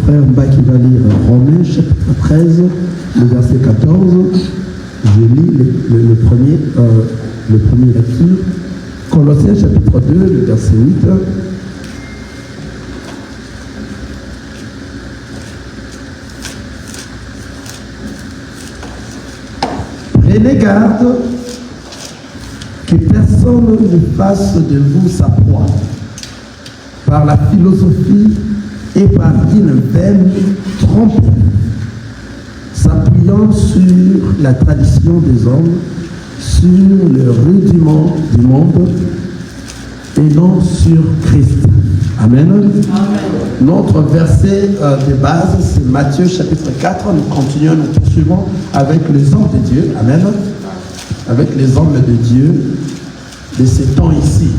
frère Mbaki va lire Romains chapitre 13, le verset 14. Je lis le premier lecture. Colossiens chapitre 2, le verset 8. Prenez garde que personne ne fasse de vous sa proie par la philosophie et par une vaine tromperie, s'appuyant sur la tradition des hommes, sur le rudiment du monde et non sur Christ. Amen. Amen. Notre verset de base, c'est Matthieu chapitre 4. Nous continuons, nous poursuivons avec les hommes de Dieu. Amen. Avec les hommes de Dieu de ces temps ici.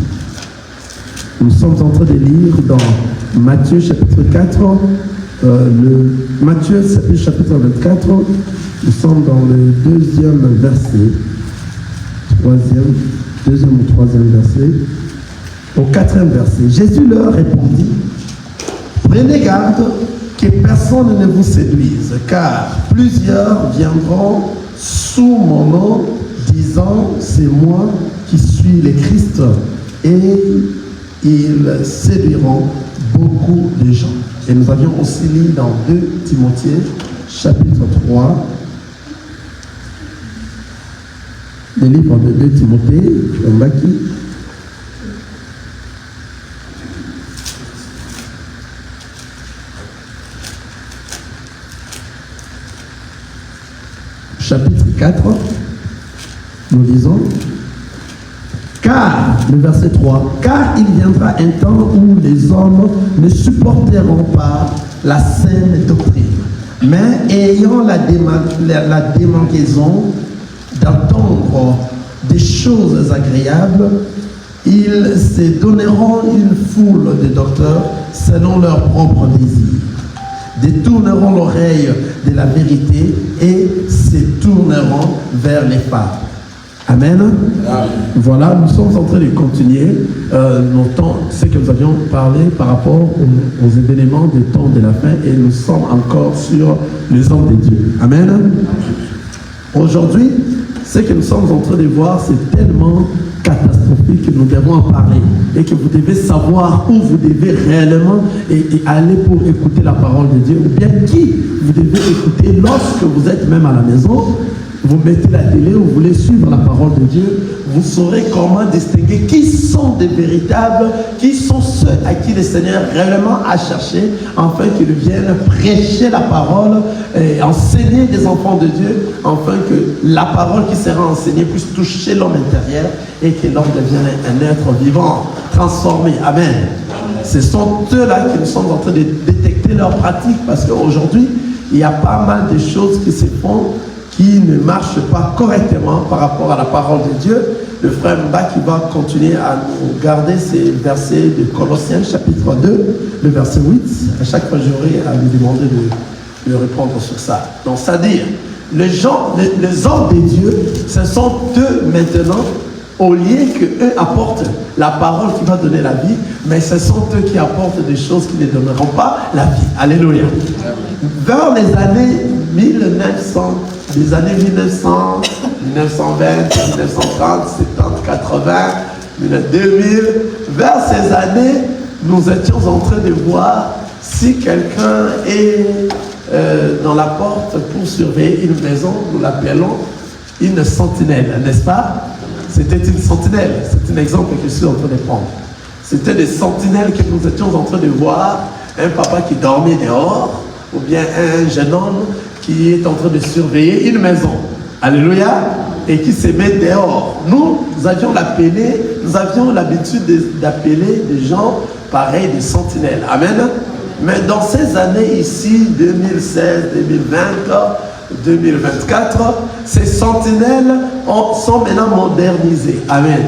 Nous sommes en train de lire dans Matthieu chapitre 4, Matthieu chapitre 24, nous sommes dans le deuxième ou troisième verset, au quatrième verset. Jésus leur répondit, prenez garde que personne ne vous séduise, car plusieurs viendront sous mon nom, disant, c'est moi qui suis le Christ, et ils séduiront beaucoup de gens. Et nous avions aussi lu dans 2 Timothée, chapitre 3, le livre de 2 Timothée, Mbaki. Chapitre 4, nous lisons. Car, le verset 3, car il viendra un temps où les hommes ne supporteront pas la saine doctrine, mais ayant la démangeaison d'entendre des choses agréables, ils se donneront une foule de docteurs selon leurs propres désirs, détourneront l'oreille de la vérité et se tourneront vers les femmes. Amen. Amen. Voilà, nous sommes en train de continuer nos temps, ce que nous avions parlé par rapport aux événements des temps de la fin, et nous sommes encore sur les hommes de Dieu. Amen. Aujourd'hui, ce que nous sommes en train de voir, c'est tellement catastrophique que nous devons en parler et que vous devez savoir où vous devez réellement et aller pour écouter la parole de Dieu, ou bien qui vous devez écouter lorsque vous êtes même à la maison. Vous mettez la télé, vous voulez suivre la parole de Dieu, vous saurez comment distinguer qui sont des véritables, qui sont ceux à qui le Seigneur réellement a cherché, afin qu'ils viennent prêcher la parole et enseigner des enfants de Dieu, afin que la parole qui sera enseignée puisse toucher l'homme intérieur et que l'homme devienne un être vivant, transformé. Amen. Ce sont eux-là que nous sommes en train de détecter leurs pratiques, parce qu'aujourd'hui, il y a pas mal de choses qui se font qui ne marche pas correctement par rapport à la parole de Dieu. Le frère Mbaki va continuer à nous garder ces versets de Colossiens chapitre 2, le verset 8. À chaque fois, j'aurai à lui demander de répondre sur ça. Donc, c'est-à-dire, les hommes de Dieu, ce sont eux maintenant, au lieu qu'eux apportent la parole qui va donner la vie, mais ce sont eux qui apportent des choses qui ne donneront pas la vie. Alléluia. Vers les années 1900, les années 1900, 1920, 1930, 70, 80, 2000, vers ces années, nous étions en train de voir si quelqu'un est dans la porte pour surveiller une maison, nous l'appelons une sentinelle, n'est-ce pas? C'était une sentinelle, c'est un exemple que je suis en train de prendre. C'était des sentinelles que nous étions en train de voir, un papa qui dormait dehors, ou bien un jeune homme qui est en train de surveiller une maison. Alléluia. Et qui se met dehors. Nous avions l'habitude d'appeler des gens pareils, des sentinelles. Amen. Mais dans ces années ici, 2016, 2020, 2024, ces sentinelles sont maintenant modernisées. Amen.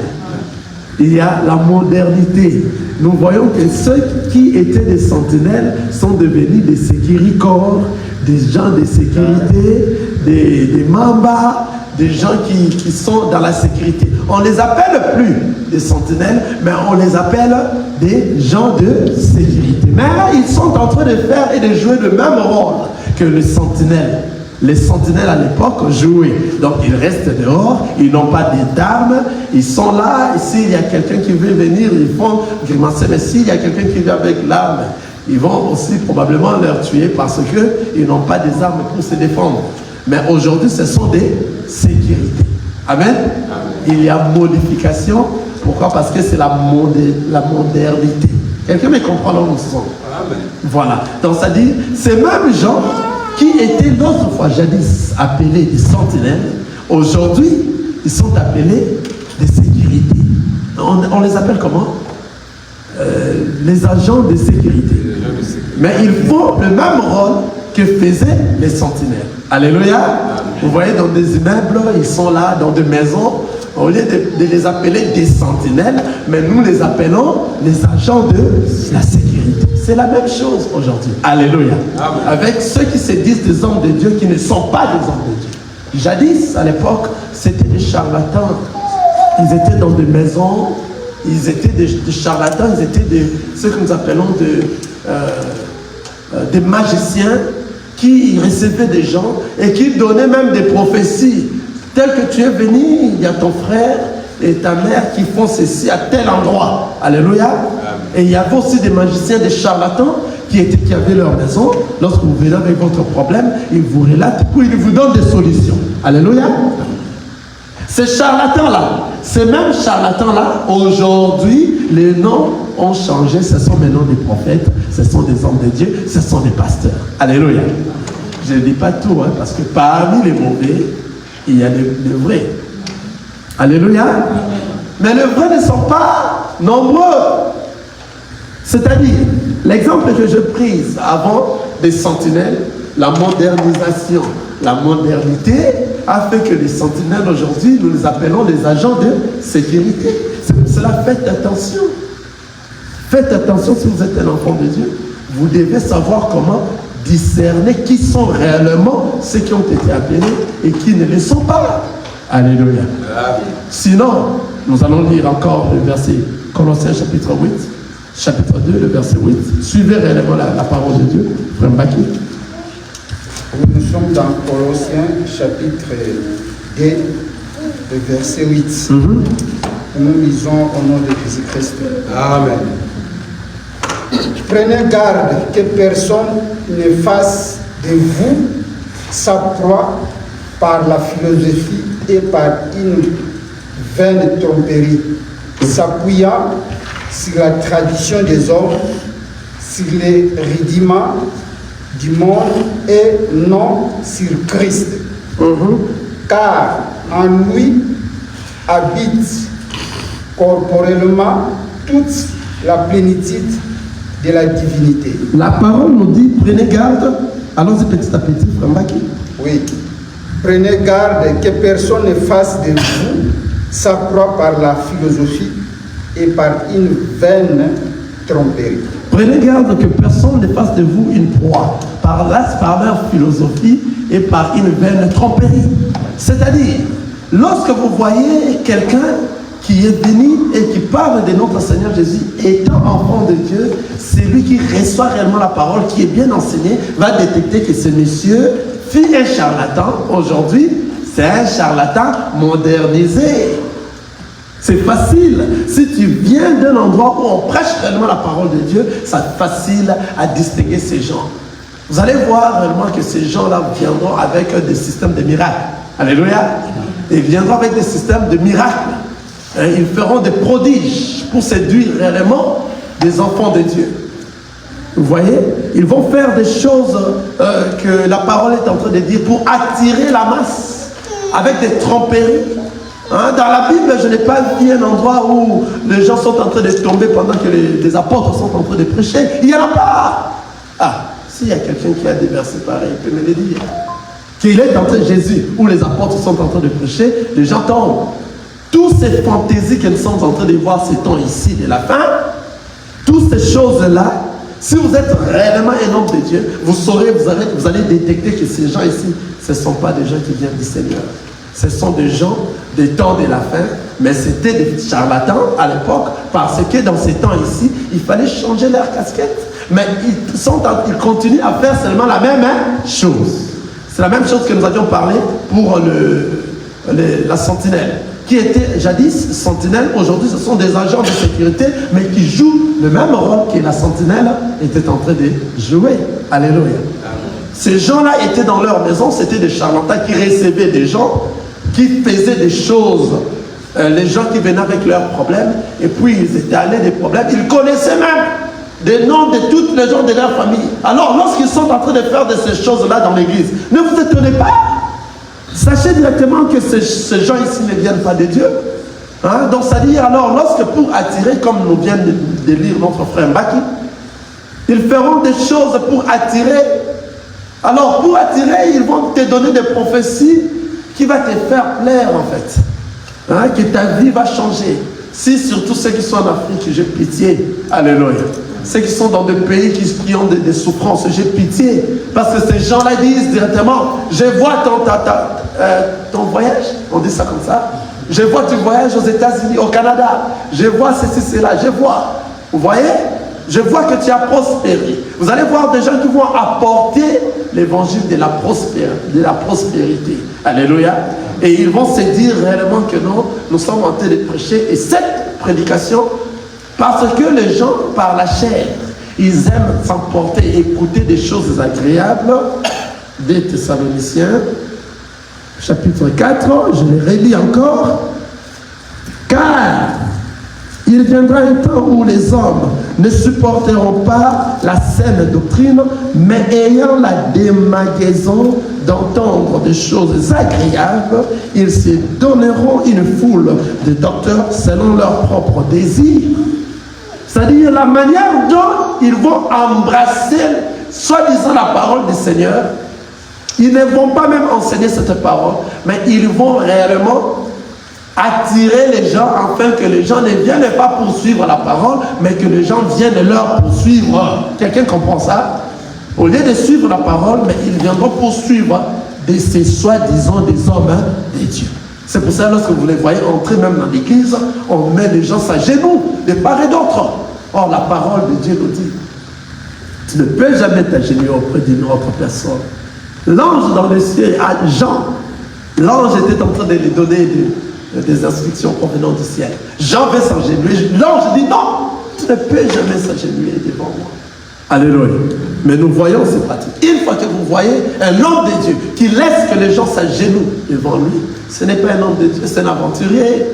Il y a la modernité. Nous voyons que ceux qui étaient des sentinelles sont devenus des sécuricors, des gens de sécurité, des mambas, des gens qui sont dans la sécurité. On ne les appelle plus des sentinelles, mais on les appelle des gens de sécurité. Mais ils sont en train de faire et de jouer le même rôle que les sentinelles. Les sentinelles à l'époque jouaient. Donc ils restent dehors, ils n'ont pas d'armes, ils sont là. Et s'il y a quelqu'un qui veut venir, ils font grimacer. Mais s'il y a quelqu'un qui vient avec l'arme, ils vont aussi probablement leur tuer parce qu'ils n'ont pas des armes pour se défendre. Mais aujourd'hui, ce sont des sécurités. Amen. Il y a modification. Pourquoi? Parce que c'est la modernité. Quelqu'un me comprend là où nous sommes? Voilà. Donc ça dit, ces mêmes gens qui étaient l'autre fois jadis appelés des sentinelles, aujourd'hui, ils sont appelés des sécurités. On les appelle comment? Les agents de sécurité. Mais ils font le même rôle que faisaient les sentinelles. Alléluia. Vous voyez, dans des immeubles, ils sont là, dans des maisons. Au lieu de les appeler des sentinelles, mais nous les appelons les agents de la sécurité. C'est la même chose aujourd'hui. Alléluia. Amen. Avec ceux qui se disent des hommes de Dieu qui ne sont pas des hommes de Dieu. Jadis, à l'époque, c'était des charlatans. Ils étaient dans des maisons, ils étaient des charlatans, ils étaient ceux que nous appelons des magiciens qui recevaient des gens et qui donnaient même des prophéties. Tel que tu es venu, il y a ton frère et ta mère qui font ceci à tel endroit. Alléluia. Amen. Et il y avait aussi des magiciens, des charlatans qui avaient leur maison. Lorsque vous venez avec votre problème, ils vous relatent, puis ils vous donnent des solutions. Alléluia. Ces charlatans-là, ces mêmes charlatans-là, aujourd'hui, les noms ont changé. Ce sont maintenant des prophètes, ce sont des hommes de Dieu, ce sont des pasteurs. Alléluia. Je ne dis pas tout, hein, parce que parmi les mauvais, il y a les vrais. Alléluia. Mais les vrais ne sont pas nombreux. C'est-à-dire, l'exemple que je prise avant des sentinelles, la modernisation, la modernité a fait que les sentinelles aujourd'hui, nous les appelons les agents de sécurité. C'est pour cela, faites attention. Faites attention si vous êtes un enfant de Dieu. Vous devez savoir comment discerner qui sont réellement ceux qui ont été appelés et qui ne le sont pas. Alléluia. Sinon, nous allons lire encore le verset Colossiens chapitre 8, chapitre 2, le verset 8. Suivez réellement la parole de Dieu. Frère Mbaki. Nous sommes dans Colossiens chapitre 2, le verset 8. Nous lisons au nom de Jésus-Christ. Amen. Prenez garde que personne ne fasse de vous sa proie par la philosophie et par une vaine tromperie, s'appuyant sur la tradition des hommes, sur les rudiments du monde et non sur Christ. Car en lui habite corporellement toute la plénitude de la divinité. La parole nous dit, prenez garde. Allons-y petit à petit, Frère Mbaki. Oui. Prenez garde que personne ne fasse de vous sa proie par la philosophie et par une vaine tromperie. Prenez garde que personne ne fasse de vous une proie par leur philosophie et par une vaine tromperie. C'est-à-dire, lorsque vous voyez quelqu'un qui est venu et qui parle de notre Seigneur Jésus, étant enfant de Dieu, celui qui reçoit réellement la parole, qui est bien enseigné, va détecter que ce monsieur fut un charlatan. Aujourd'hui, c'est un charlatan modernisé. C'est facile. Si tu viens d'un endroit où on prêche réellement la parole de Dieu, c'est facile à distinguer ces gens. Vous allez voir réellement que ces gens-là viendront avec des systèmes de miracles. Alléluia. Ils viendront avec des systèmes de miracles. Ils feront des prodiges pour séduire réellement des enfants de Dieu. Vous voyez, ils vont faire des choses que la parole est en train de dire pour attirer la masse avec des tromperies. Dans la Bible, je n'ai pas vu un endroit où les gens sont en train de tomber pendant que les apôtres sont en train de prêcher. Il n'y en a pas. Ah, s'il y a quelqu'un qui a des versets pareils, il peut me le dire. Qu'il est en train de Jésus, où les apôtres sont en train de prêcher, les gens tombent. Toutes ces fantaisies que nous sommes en train de voir ces temps ici de la fin, toutes ces choses-là, si vous êtes réellement un homme de Dieu, vous saurez, vous allez détecter que ces gens ici, ce ne sont pas des gens qui viennent du Seigneur. Ce sont des gens des temps de la fin, mais c'était des charlatans à l'époque, parce que dans ces temps ici, il fallait changer leur casquette. Mais ils continuent à faire seulement la même chose. C'est la même chose que nous avions parlé pour la sentinelle, qui était jadis sentinelle. Aujourd'hui, ce sont des agents de sécurité, mais qui jouent le même rôle que la sentinelle était en train de jouer. Alléluia. Ces gens-là étaient dans leur maison, c'était des charlatans qui recevaient des gens, qui faisaient des choses. Les gens qui venaient avec leurs problèmes, et puis ils étalaient des problèmes. Ils connaissaient même des noms de toutes les gens de leur famille. Alors, lorsqu'ils sont en train de faire de ces choses-là dans l'église, ne vous étonnez pas. Sachez directement que ces gens ici ne viennent pas de Dieu. Hein? Donc, c'est-à-dire, alors, lorsque pour attirer, comme nous vient de lire notre frère Mbaki, ils feront des choses pour attirer. Alors, pour attirer, ils vont te donner des prophéties qui vont te faire plaire, en fait. Hein? Que ta vie va changer. Si surtout ceux qui sont en Afrique, j'ai pitié. Alléluia. Ceux qui sont dans des pays qui ont des souffrances, j'ai pitié. Parce que ces gens-là disent directement, je vois ton voyage, on dit ça comme ça. Je vois tu voyages aux États-Unis, au Canada. Je vois ceci, cela, je vois. Vous voyez? Je vois que tu as prospéré. Vous allez voir des gens qui vont apporter l'évangile de la prospérité. Alléluia. Et ils vont se dire réellement que non, nous sommes en train de prêcher. Et cette prédication, parce que les gens, par la chair, ils aiment s'emporter, écouter des choses agréables. Des Thessaloniciens, chapitre 4, je les relis encore. Car il viendra un temps où les hommes ne supporteront pas la saine doctrine, mais ayant la démagaison d'entendre des choses agréables, ils se donneront une foule de docteurs selon leurs propres désirs. C'est-à-dire la manière dont ils vont embrasser, soi-disant, la parole du Seigneur. Ils ne vont pas même enseigner cette parole, mais ils vont réellement attirer les gens afin que les gens ne viennent pas poursuivre la parole, mais que les gens viennent leur poursuivre. Quelqu'un comprend ça? Au lieu de suivre la parole, mais ils viendront poursuivre ces soi-disant des hommes de Dieu. C'est pour ça, lorsque vous les voyez entrer même dans l'église, on met les gens à genoux, de part et d'autre. Or, la parole de Dieu nous dit, tu ne peux jamais t'agenouiller auprès d'une autre personne. L'ange dans les cieux, à Jean, l'ange était en train de lui donner des instructions provenant du ciel. Jean veut s'agenouiller. L'ange dit non, tu ne peux jamais s'agenouiller devant moi. Alléluia. Mais nous voyons ces pratiques. Une fois que vous voyez un homme de Dieu qui laisse que les gens s'agenouillent devant lui, ce n'est pas un homme de Dieu, c'est un aventurier.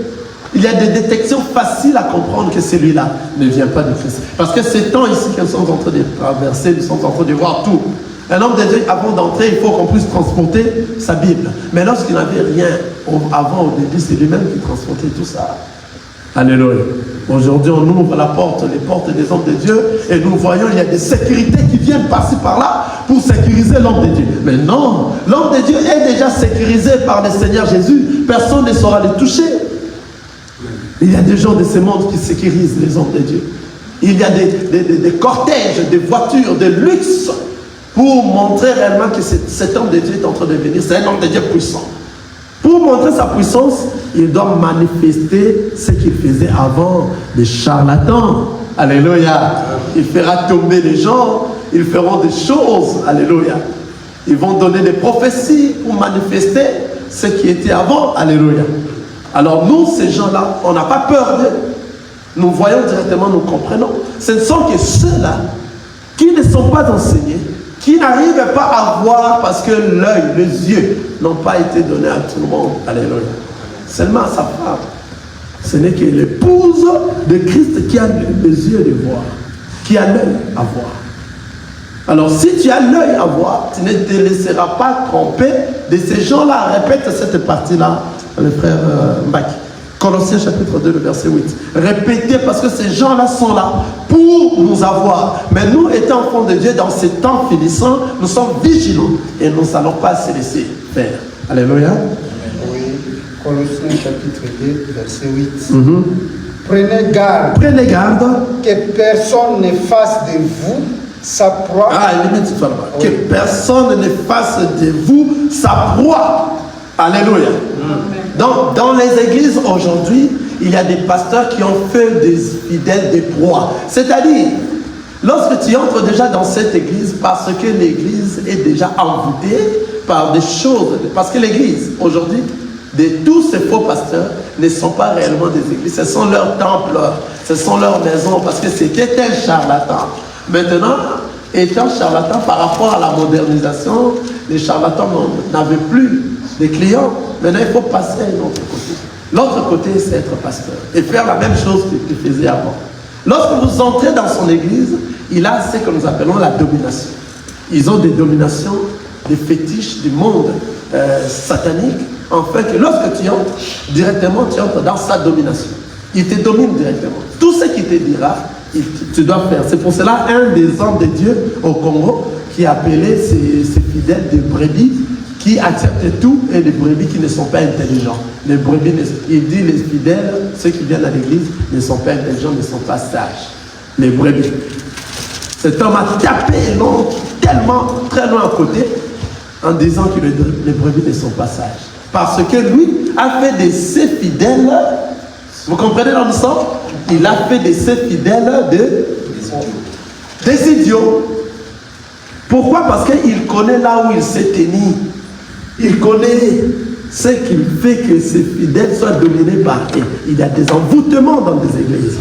Il y a des détections faciles à comprendre que celui-là ne vient pas de Christ. Parce que ces temps ici que nous sommes en train de traverser, nous sommes en train de voir tout. Un homme de Dieu, avant d'entrer, il faut qu'on puisse transporter sa Bible. Mais lorsqu'il n'avait rien avant, au début, c'est lui-même qui transportait tout ça. Alléluia. Aujourd'hui, on ouvre la porte, les portes des hommes de Dieu, et nous voyons, il y a des sécurités qui viennent par-ci, par-là, pour sécuriser l'homme de Dieu. Mais non, l'homme de Dieu est déjà sécurisé par le Seigneur Jésus. Personne ne saura le toucher. Il y a des gens de ce monde qui sécurisent les hommes de Dieu. Il y a des cortèges, des voitures, de luxe, pour montrer réellement que cet homme de Dieu est en train de venir. C'est un homme de Dieu puissant. Pour montrer sa puissance, il doit manifester ce qu'il faisait avant, des charlatans. Alléluia. Il fera tomber les gens, ils feront des choses. Alléluia. Ils vont donner des prophéties pour manifester ce qui était avant. Alléluia. Alors nous, ces gens-là, on n'a pas peur d'eux. Nous voyons directement, nous comprenons. Ce ne sont que ceux-là qui ne sont pas enseignés, qui n'arrivent pas à voir parce que l'œil, les yeux n'ont pas été donnés à tout le monde. Alléluia. Seulement à sa femme. Ce n'est que l'épouse de Christ qui a les yeux de voir, qui a l'œil à voir. Alors si tu as l'œil à voir, tu ne te laisseras pas tromper de ces gens-là. Répète cette partie-là, le frère Mbaki. Colossiens chapitre 2, le verset 8. Répétez, parce que ces gens-là sont là pour nous avoir. Mais nous, étant enfants de Dieu, dans ces temps finissants, nous sommes vigilants et nous n'allons pas se laisser faire. Alléluia. Oui. Colossiens chapitre 2, verset 8. Prenez garde. Prenez garde. Que personne ne fasse de vous sa proie. Ah, limite, que personne ne fasse de vous sa proie. Alléluia. Donc, dans les églises aujourd'hui, il y a des pasteurs qui ont fait des fidèles des proies. C'est-à-dire, lorsque tu entres déjà dans cette église, parce que l'église est déjà envoûtée par des choses, parce que l'église, aujourd'hui, tous ces faux pasteurs ne sont pas réellement des églises, ce sont leurs temples, ce sont leurs maisons, parce que c'était un charlatan. Maintenant, étant charlatan par rapport à la modernisation, les charlatans n'avaient plus de clients. Maintenant, il faut passer à un autre côté. L'autre côté, c'est être pasteur et faire la même chose qu'il faisait avant. Lorsque vous entrez dans son église, il a ce que nous appelons la domination. Ils ont des dominations, des fétiches du monde satanique, afin que lorsque tu entres, directement, tu entres dans sa domination. Il te domine directement. Tout ce qu'il te dira, tu dois faire. C'est pour cela un des hommes de Dieu au Congo qui appelait ses fidèles des brebis qui acceptent tout et les brebis qui ne sont pas intelligents. Les brebis, il dit les fidèles, ceux qui viennent à l'église, ne sont pas intelligents, ne sont pas sages. Les brebis. Cet homme a tapé l'homme tellement, très loin à côté, en disant que les brebis ne sont pas sages. Parce que lui a fait de ses fidèles, vous comprenez dans le sens? Il a fait de ses fidèles des idiots. Pourquoi? Parce qu'il connaît là où il s'est tenu. Il connaît ce qui fait que ses fidèles soient dominés par eux. Il y a des envoûtements dans des églises.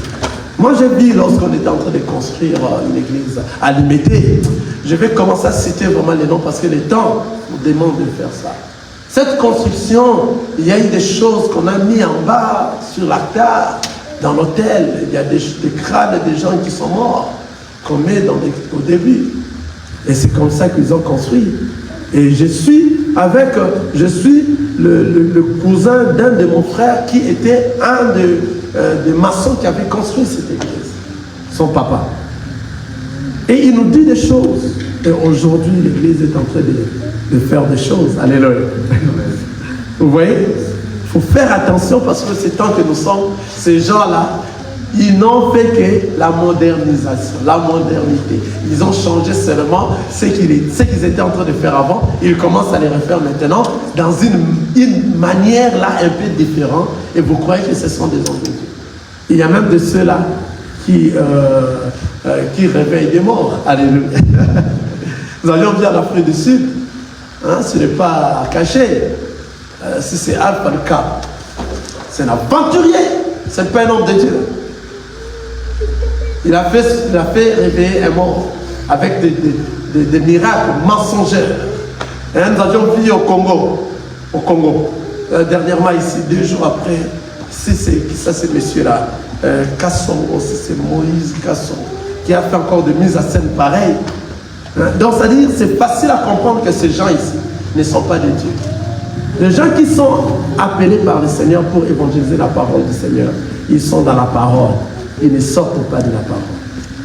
Moi, j'ai vu lorsqu'on était en train de construire une église à Limité, je vais commencer à citer vraiment les noms parce que le temps nous demande de faire ça. Cette construction, il y a eu des choses qu'on a mis en bas sur l'altar, dans l'hôtel. Il y a des crânes des gens qui sont morts, qu'on met au début. Et c'est comme ça qu'ils ont construit. Et je suis le cousin d'un de mon frère qui était un des maçons qui avait construit cette église, son papa. Et il nous dit des choses. Et aujourd'hui, l'église est en train de faire des choses. Alléluia. Vous voyez? Il faut faire attention parce que c'est tant que nous sommes, ces gens-là, ils n'ont fait que la modernisation, la modernité. Ils ont changé seulement ce qu'ils étaient en train de faire avant. Ils commencent à les refaire maintenant dans une manière là un peu différente. Et vous croyez que ce sont des hommes de Dieu. Il y a même de ceux-là qui réveillent des morts. Alléluia. Nous allions bien à l'Afrique du Sud. Hein, ce n'est pas caché. Si c'est Alpha le cas, c'est un aventurier. Ce n'est pas un homme de Dieu. Il a fait réveiller un mort avec des miracles mensongers. Et nous avions vu au Congo, dernièrement ici, 2 jours après, c'est monsieur-là, Kasson aussi, c'est Moïse Kasson, qui a fait encore de mise à scène pareille. Donc, c'est-à-dire, c'est facile à comprendre que ces gens ici ne sont pas des dieux. Les gens qui sont appelés par le Seigneur pour évangéliser la parole du Seigneur, ils sont dans la parole. Ils ne sortent pas de la parole.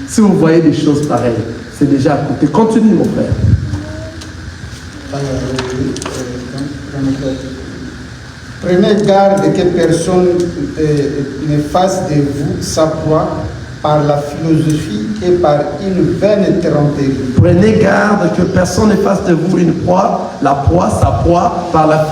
Si vous voyez des choses pareilles, c'est déjà à côté. Continue, mon frère. Prenez garde que personne ne fasse de vous sa proie par la philosophie et par une vaine tromperie. Prenez garde que personne ne fasse de vous une proie, sa proie, par la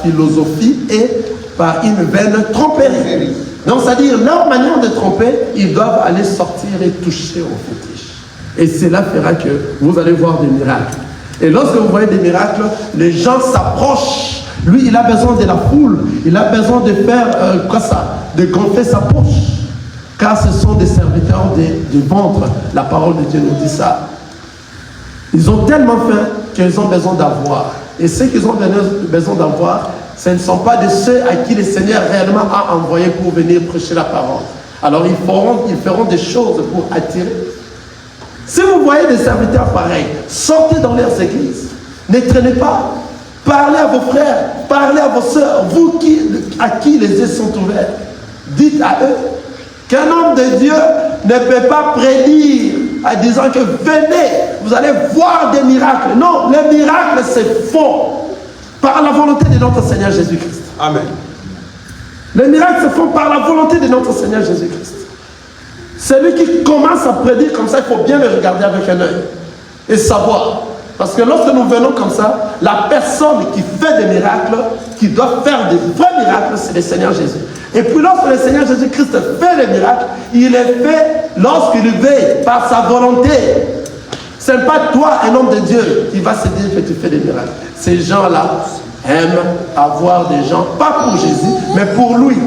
philosophie et par une vaine tromperie. Donc, c'est-à-dire, leur manière de tromper, ils doivent aller sortir et toucher au fétiche. Et cela fera que vous allez voir des miracles. Et lorsque vous voyez des miracles, les gens s'approchent. Lui, il a besoin de la foule. Il a besoin de faire, de gonfler sa poche. Car ce sont des serviteurs du ventre. La parole de Dieu nous dit ça. Ils ont tellement faim qu'ils ont besoin d'avoir. Et ceux qu'ils ont besoin d'avoir, ce ne sont pas de ceux à qui le Seigneur réellement a envoyé pour venir prêcher la parole. Alors ils feront des choses pour attirer. Si vous voyez des serviteurs pareils, sortez dans leurs églises. Ne traînez pas. Parlez à vos frères, parlez à vos soeurs, vous à qui les yeux sont ouverts. Dites à eux qu'un homme de Dieu ne peut pas prédire en disant que venez, vous allez voir des miracles. Non, les miracles c'est faux. Par la volonté de notre Seigneur Jésus-Christ. Amen. Les miracles se font par la volonté de notre Seigneur Jésus-Christ. Celui qui commence à prédire comme ça, il faut bien le regarder avec un œil et savoir Parce que lorsque nous venons comme ça, la personne qui fait des miracles, qui doit faire des vrais miracles, c'est le Seigneur Jésus. Et puis lorsque le Seigneur Jésus-Christ fait les miracles, il est fait lorsqu'il veut, par sa volonté. Ce n'est pas toi, un homme de Dieu, qui va se dire que tu fais des miracles. Ces gens-là aiment avoir des gens, pas pour Jésus, mais pour lui.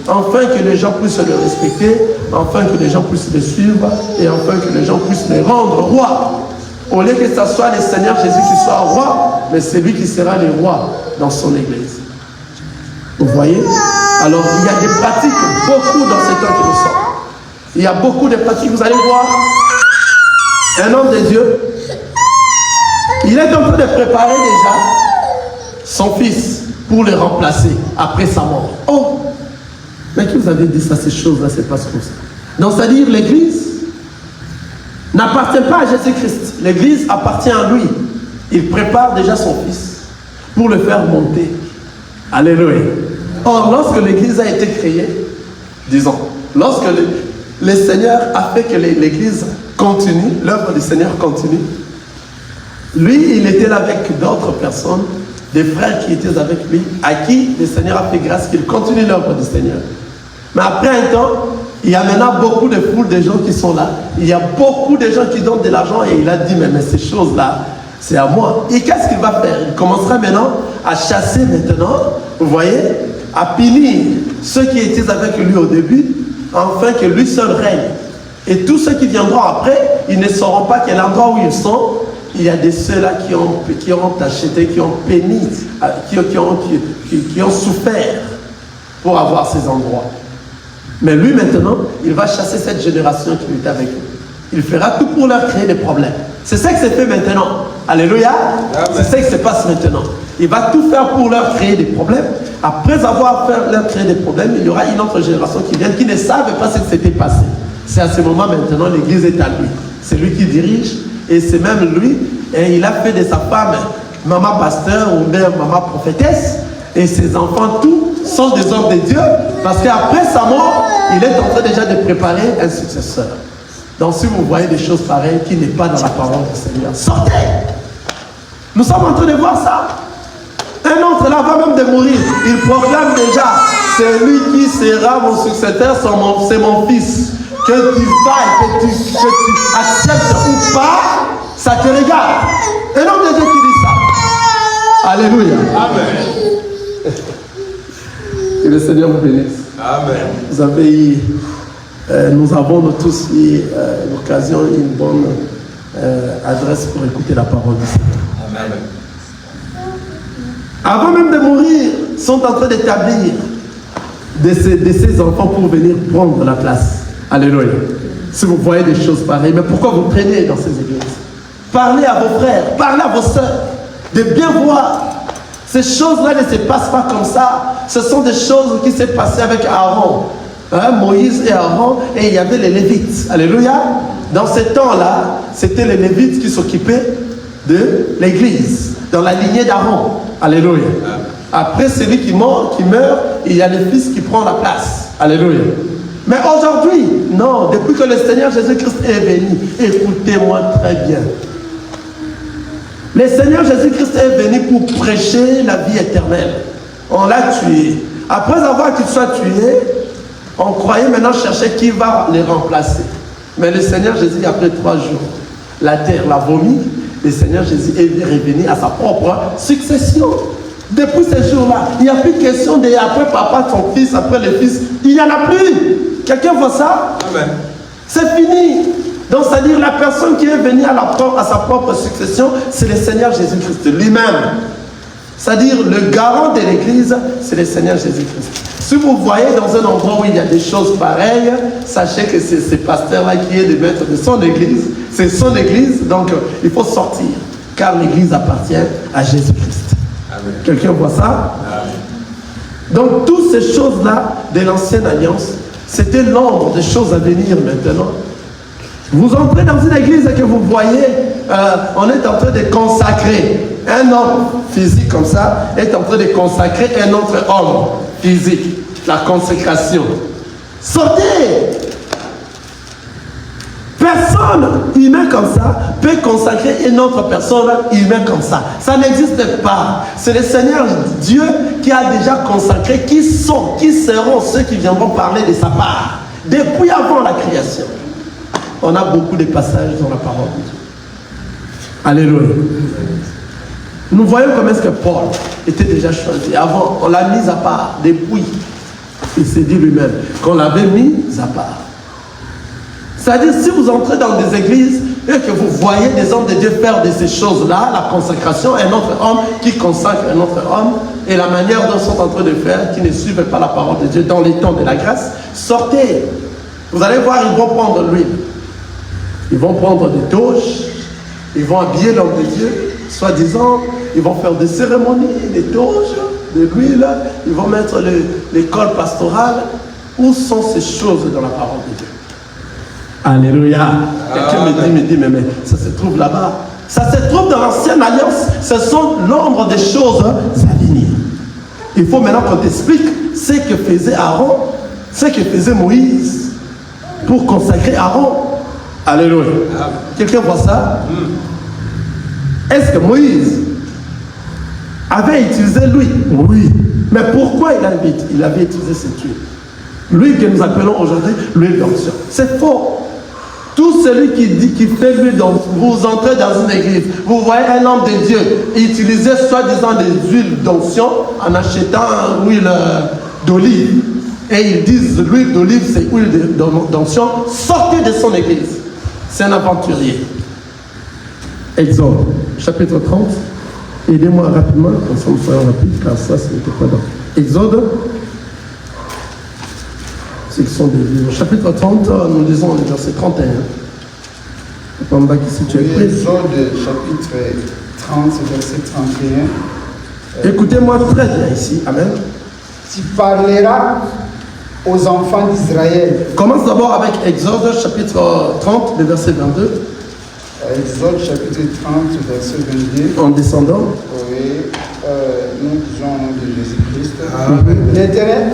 Afin que les gens puissent le respecter, afin que les gens puissent le suivre, et afin que les gens puissent le rendre roi. Au lieu que ce soit le Seigneur Jésus qui soit roi, mais c'est lui qui sera le roi dans son église. Vous voyez? Alors, il y a des pratiques, beaucoup dans ce temps que nous sommes. Il y a beaucoup de pratiques, vous allez voir. Un homme de Dieu, il est en train de préparer déjà son fils pour le remplacer après sa mort. Oh! Mais qui vous avez dit ça, ces choses-là, c'est pas ce que c'est. Donc, c'est-à-dire, l'église n'appartient pas à Jésus-Christ. L'église appartient à lui. Il prépare déjà son fils pour le faire monter. Alléluia. Or, lorsque l'église a été créée, disons, lorsque le Seigneur a fait que l'église continue, l'œuvre du Seigneur continue, lui, il était là avec d'autres personnes, des frères qui étaient avec lui, à qui le Seigneur a fait grâce qu'il continue l'œuvre du Seigneur. Mais après un temps, il y a maintenant beaucoup de foules de gens qui sont là. Il y a beaucoup de gens qui donnent de l'argent et il a dit, mais ces choses-là, c'est à moi. Et qu'est-ce qu'il va faire? Il commencera maintenant à chasser maintenant, vous voyez, à punir ceux qui étaient avec lui au début, afin que lui seul règne. Et tous ceux qui viendront après, ils ne sauront pas quel endroit où ils sont. Il y a de ceux-là qui ont acheté, qui ont péni, qui ont souffert pour avoir ces endroits. Mais lui maintenant, il va chasser cette génération qui est avec lui. Il fera tout pour leur créer des problèmes. C'est ça que c'est fait maintenant. Alléluia. C'est ça qui se passe maintenant. Il va tout faire pour leur créer des problèmes. Après avoir fait leur créer des problèmes, il y aura une autre génération qui vient, qui ne savait pas ce qui s'était passé. C'est à ce moment maintenant, l'église est à lui. C'est lui qui dirige. Et c'est même lui, et il a fait de sa femme maman pasteur ou même maman prophétesse. Et ses enfants, tous, sont des hommes de Dieu. Parce qu'après sa mort, il est en train déjà de préparer un successeur. Donc si vous voyez des choses pareilles qui n'est pas dans la parole du Seigneur, sortez! Nous sommes en train de voir ça. Un autre là va même de mourir. Il proclame déjà, c'est lui qui sera mon successeur, c'est mon fils. Que tu vailles, que tu acceptes ou pas, ça te regarde. Un homme de Dieu qui dit ça. Alléluia. Amen. Que le Seigneur vous bénisse. Amen. Vous avez eu, nous avons tous eu l'occasion, une bonne adresse pour écouter la parole du Seigneur. Amen. Avant même de mourir, ils sont en train d'établir de ces enfants pour venir prendre la place. Alléluia. Si vous voyez des choses pareilles, mais pourquoi vous traînez dans ces églises? Parlez à vos frères, parlez à vos sœurs, de bien voir. Ces choses-là ne se passent pas comme ça. Ce sont des choses qui s'est passées avec Aaron. Moïse et Aaron, et il y avait les Lévites. Alléluia. Dans ce temps-là, c'était les Lévites qui s'occupaient de l'église, dans la lignée d'Aaron. Alléluia. Après, celui qui meurt, il y a le fils qui prend la place. Alléluia. Mais aujourd'hui, non, depuis que le Seigneur Jésus-Christ est venu, écoutez-moi très bien. Le Seigneur Jésus-Christ est venu pour prêcher la vie éternelle. On l'a tué. Après avoir qu'il soit tué, on croyait maintenant chercher qui va les remplacer. Mais le Seigneur Jésus, après 3 jours, la terre l'a vomi. Le Seigneur Jésus est revenu à sa propre succession. Depuis ce jour-là, il n'y a plus de question de après papa, son fils, après le fils. Il n'y en a plus. Quelqu'un voit ça? Amen. C'est fini. Donc, c'est-à-dire la personne qui est venue à sa propre succession, c'est le Seigneur Jésus-Christ lui-même. C'est-à-dire le garant de l'Église, c'est le Seigneur Jésus-Christ. Si vous voyez dans un endroit où il y a des choses pareilles, sachez que c'est ce pasteur-là qui est le maître de son Église. C'est son Église, donc il faut sortir. Car l'Église appartient à Jésus-Christ. Quelqu'un voit ça? Amen. Donc, toutes ces choses-là de l'ancienne alliance, c'était l'ombre des choses à venir maintenant. Vous entrez dans une église et que vous voyez, on est en train de consacrer. Un homme physique comme ça est en train de consacrer un autre homme physique. La consécration. Sortez! Personne humain comme ça peut consacrer une autre personne humaine comme ça. Ça n'existe pas. C'est le Seigneur Dieu qui a déjà consacré qui seront ceux qui viendront parler de sa part. Depuis avant la création. On a beaucoup de passages dans la parole de Dieu. Alléluia. Nous voyons comment est-ce que Paul était déjà choisi. Avant, on l'a mis à part depuis. Il s'est dit lui-même qu'on l'avait mis à part. C'est-à-dire, si vous entrez dans des églises et que vous voyez des hommes de Dieu faire de ces choses-là, la consacration, un autre homme qui consacre un autre homme, et la manière dont ils sont en train de faire, qui ne suivent pas la parole de Dieu dans les temps de la grâce, sortez. Vous allez voir, ils vont prendre l'huile. Ils vont prendre des touches, ils vont habiller l'homme de Dieu, soi-disant, ils vont faire des cérémonies, des touches, de l'huile, ils vont mettre l'école pastorale. Où sont ces choses dans la parole de Dieu? Alléluia. Quelqu'un me dit, mais ça se trouve là-bas. Ça se trouve dans l'ancienne alliance. Ce sont l'ombre des choses à venir. Il faut maintenant qu'on t'explique ce que faisait Aaron, ce que faisait Moïse pour consacrer Aaron. Alléluia. Quelqu'un voit ça? Est-ce que Moïse avait utilisé l'huile? Oui. Mais pourquoi il avait utilisé cette huile? L'huile que nous appelons aujourd'hui l'huile d'onction. C'est faux. Tout celui qui fait l'huile d'onction, vous entrez dans une église, vous voyez un homme de Dieu utiliser soi-disant des huiles d'onction en achetant l'huile d'olive. Et ils disent l'huile d'olive c'est huile d'onction, sortez de son église. C'est un aventurier. Exode, chapitre 30. Aidez-moi rapidement, comme ça nous soyons rapides, car ça, ce n'était pas dans. Exode, section des livres. Chapitre 30, nous lisons le verset 31. Pendant qu'ici tu es prêt. Exode, chapitre 30, verset 31. Écoutez-moi très bien ici. Amen. Tu parleras aux enfants d'Israël. Commence d'abord avec Exode, chapitre 30, le verset 22. Exode, chapitre 30, verset 22. En descendant. Oui, nous disons au nom de Jésus-Christ.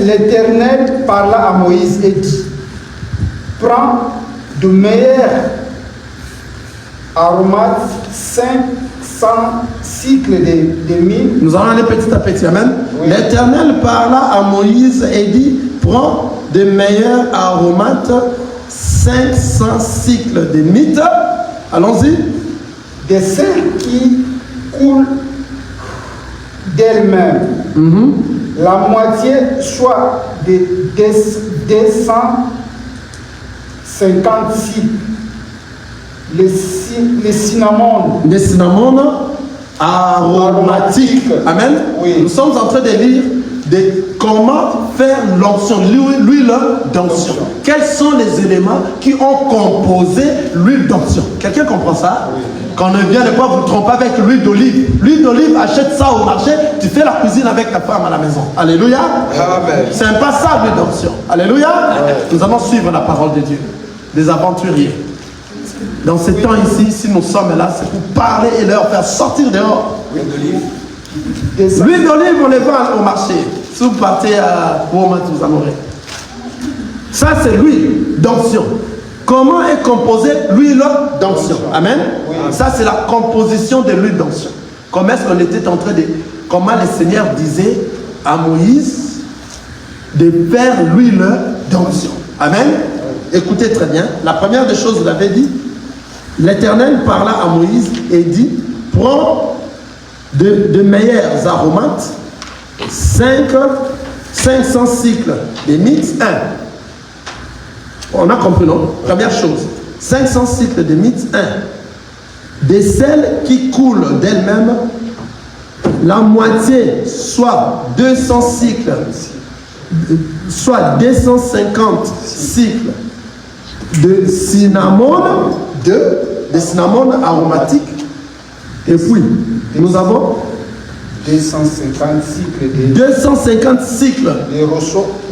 L'Éternel parla à Moïse et dit, prends de meilleurs aromates 500 cycles de mille. Nous allons aller petit à petit. Amen. Oui. L'Éternel parla à Moïse et dit, prends de meilleurs aromates 500 cycles de mythe. Allons-y. De celles qui coulent d'elles-mêmes. La moitié, soit de 250 cycles. Les cinnamons. Les cinnamons aromatiques. Amen. Oui. Nous sommes en train de lire comment faire l'onction, l'huile d'onction. Quels sont les éléments qui ont composé l'huile d'onction? Quelqu'un comprend ça? Oui. Qu'on ne vient de pas vous tromper avec l'huile d'olive. L'huile d'olive, achète ça au marché, tu fais la cuisine avec ta femme à la maison. Alléluia. Amen. C'est pas ça l'huile d'onction. Alléluia. Ouais. Nous allons suivre la parole de Dieu. Des aventuriers. Dans ces temps ici, si nous sommes là, c'est pour parler et leur faire sortir dehors. L'huile d'olive. L'huile d'olive, on les vend au marché. Si vous partez à Walmart, vous en aurez. Ça, c'est l'huile d'onction. Comment est composée l'huile d'onction? Amen. Oui. Ça, c'est la composition de l'huile d'onction. Comment est-ce qu'on était en train de... Comment le Seigneur disait à Moïse de faire l'huile d'onction. Amen. Écoutez très bien. La première des choses, vous l'avez dit, l'Éternel parla à Moïse et dit, prends de meilleurs aromates, 500 cycles de mythe, 1. On a compris, non? Première chose, 500 cycles de mythe, 1. Des celles qui coulent d'elles-mêmes, la moitié, soit 200 cycles, soit 250 cycles de cinnamon, de cinnamon aromatique. Et puis, nous avons 250 cycles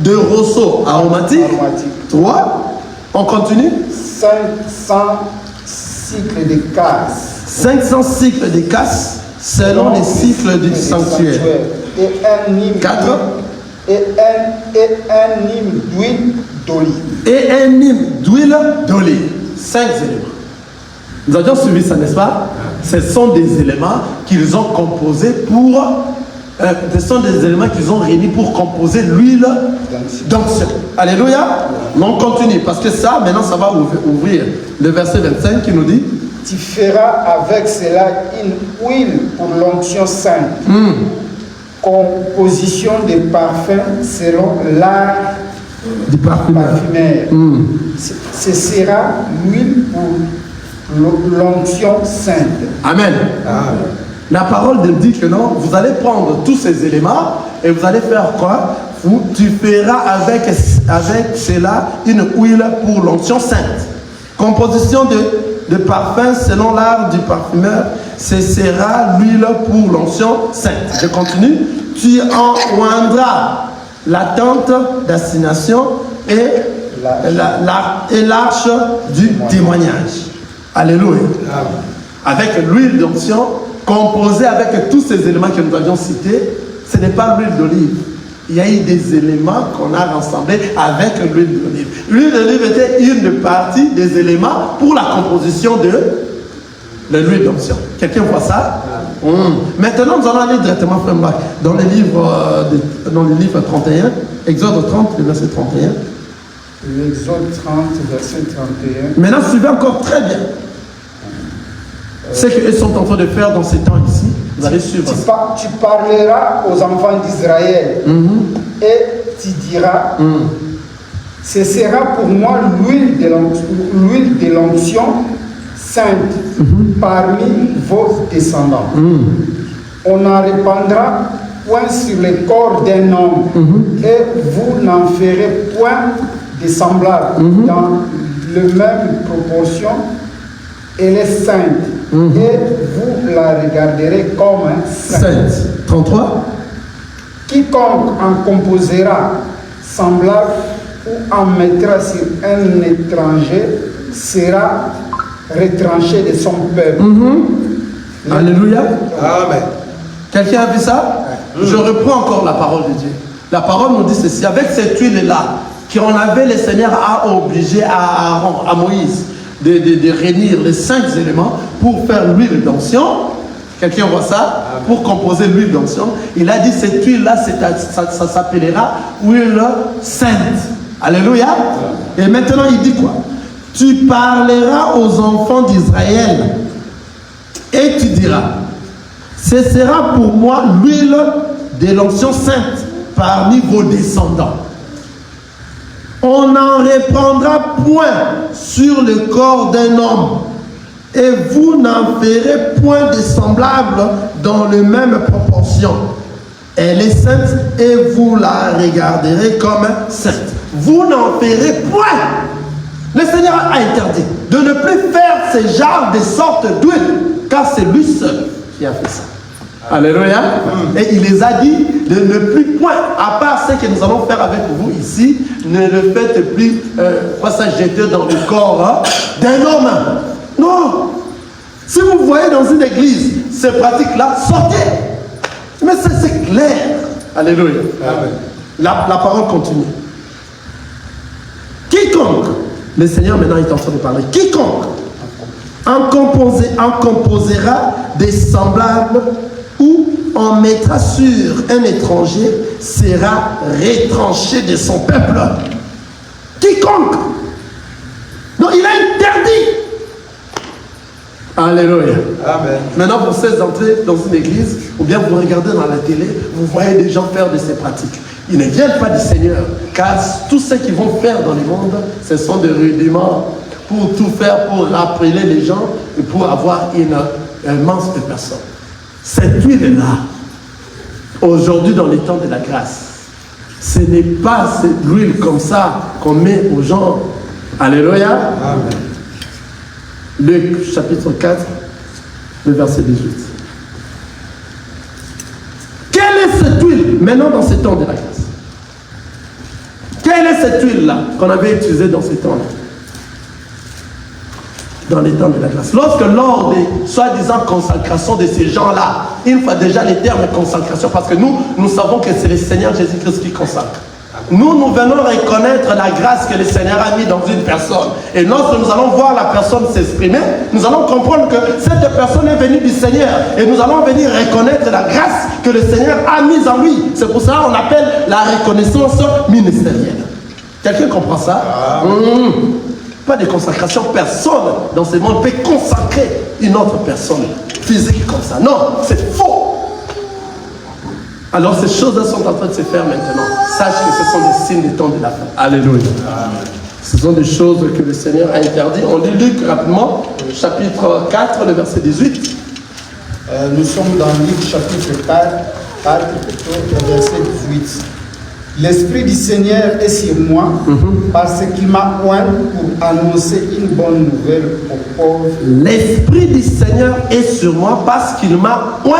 de roseau aromatique. 3. On continue. 500 cycles de casse. 500 cycles de casse selon les cycles du sanctuaire. Et un hymne 4. Et un hymne d'huile d'olive. Et un hymne d'huile d'olive. 5 éléments. Nous avions suivi ça, n'est-ce pas? Ce sont des éléments qu'ils ont composés pour... ce sont des éléments qu'ils ont réunis pour composer l'huile d'onction. Alléluia. On continue, parce que ça, maintenant, ça va ouvrir le verset 25 qui nous dit... Tu feras avec cela une huile pour l'onction sainte. Composition des parfums selon l'art du parfumeur. Ce sera l'huile pour l'onction sainte. Amen. La parole dit que non, vous allez prendre tous ces éléments et vous allez faire quoi? Tu feras avec cela une huile pour l'onction sainte. Composition de parfum selon l'art du parfumeur, ce sera l'huile pour l'onction sainte. Je continue. Tu en oindras la tente d'assignation et l'arche du témoignage. Alléluia. Avec l'huile d'onction, composée avec tous ces éléments que nous avions cités, ce n'est pas l'huile d'olive. Il y a eu des éléments qu'on a rassemblés avec l'huile d'olive. L'huile d'olive était une partie des éléments pour la composition de l'huile d'onction. Quelqu'un voit ça? Maintenant, nous allons aller directement dans les livres 31, Exode 30, le verset 31. L'Exode 30, verset 31. Maintenant, suivez encore très bien. Ce qu'ils sont en train de faire dans ces temps ici, vous allez suivre. Tu parleras aux enfants d'Israël et tu diras, ce sera pour moi l'huile de l'onction sainte parmi vos descendants. On n'en répandra point sur le corps d'un homme et vous n'en ferez point de semblable dans la même proportion. Elle est sainte et vous la regarderez comme sainte. 33. Quiconque en composera semblable ou en mettra sur un étranger sera retranché de son peuple. Alléluia. Amen. Quelqu'un a vu ça? Je reprends encore la parole de Dieu. La parole nous dit ceci. Avec cette huile-là, qu'on avait le Seigneur a obligé à Aaron, à Moïse, de réunir les 5 éléments pour faire l'huile d'onction. Quelqu'un voit ça? Pour composer l'huile d'onction. Il a dit cette huile-là, ça s'appellera huile sainte. Alléluia. Et maintenant, il dit quoi? Tu parleras aux enfants d'Israël et tu diras, ce sera pour moi l'huile de l'onction sainte parmi vos descendants. On n'en répandra point sur le corps d'un homme, et vous n'en ferez point de semblable dans les mêmes proportions. Elle est sainte et vous la regarderez comme sainte. Vous n'en ferez point. Le Seigneur a interdit de ne plus faire ce genre de sorte d'huile, car c'est lui seul qui a fait ça. Alléluia. Et il les a dit de ne plus point, à part ce que nous allons faire avec vous ici, ne le faites plus, ça jeter dans le corps d'un homme. Non. Si vous voyez dans une église ces pratiques-là, sortez. Mais c'est clair. Alléluia. Amen. La parole continue. Quiconque, le Seigneur maintenant est en train de parler, quiconque en composera des semblables ou en mettra sur un étranger sera retranché de son peuple. Quiconque. Non, il a interdit. Alléluia. Amen. Maintenant, vous cessez d'entrer dans une église ou bien vous regardez dans la télé, vous voyez des gens faire de ces pratiques. Ils ne viennent pas du Seigneur, car tout ce qu'ils vont faire dans le monde, ce sont des rudiments pour tout faire, pour rappeler les gens et pour avoir une masse de personnes. Cette huile-là, aujourd'hui dans les temps de la grâce, ce n'est pas cette huile comme ça qu'on met aux gens. Alléluia. Amen. Luc chapitre 4, le verset 18. Quelle est cette huile maintenant dans ces temps de la grâce? Quelle est cette huile-là qu'on avait utilisée dans ces temps-là? Dans les temps de la grâce. Lorsque lors des soi-disant consacrations de ces gens-là, il faut déjà les termes consacration, parce que nous savons que c'est le Seigneur Jésus-Christ qui consacre. nous venons reconnaître la grâce que le Seigneur a mis dans une personne. Et lorsque nous allons voir la personne s'exprimer, nous allons comprendre que cette personne est venue du Seigneur. Et nous allons venir reconnaître la grâce que le Seigneur a mise en lui. C'est pour ça qu'on appelle la reconnaissance ministérielle. Quelqu'un comprend ça? Pas de consacration. Personne dans ce monde peut consacrer une autre personne physique comme ça. Non, c'est faux. Alors ces choses-là sont en train de se faire maintenant. Sache que ce sont des signes des temps de la fin. Alléluia. Ce sont des choses que le Seigneur a interdites. On lit Luc rapidement, chapitre 4, le verset 18. Nous sommes dans Luc chapitre 4 le verset 18. L'Esprit du Seigneur est sur moi parce qu'il m'a oint pour annoncer une bonne nouvelle aux pauvres. L'Esprit du Seigneur est sur moi parce qu'il m'a oint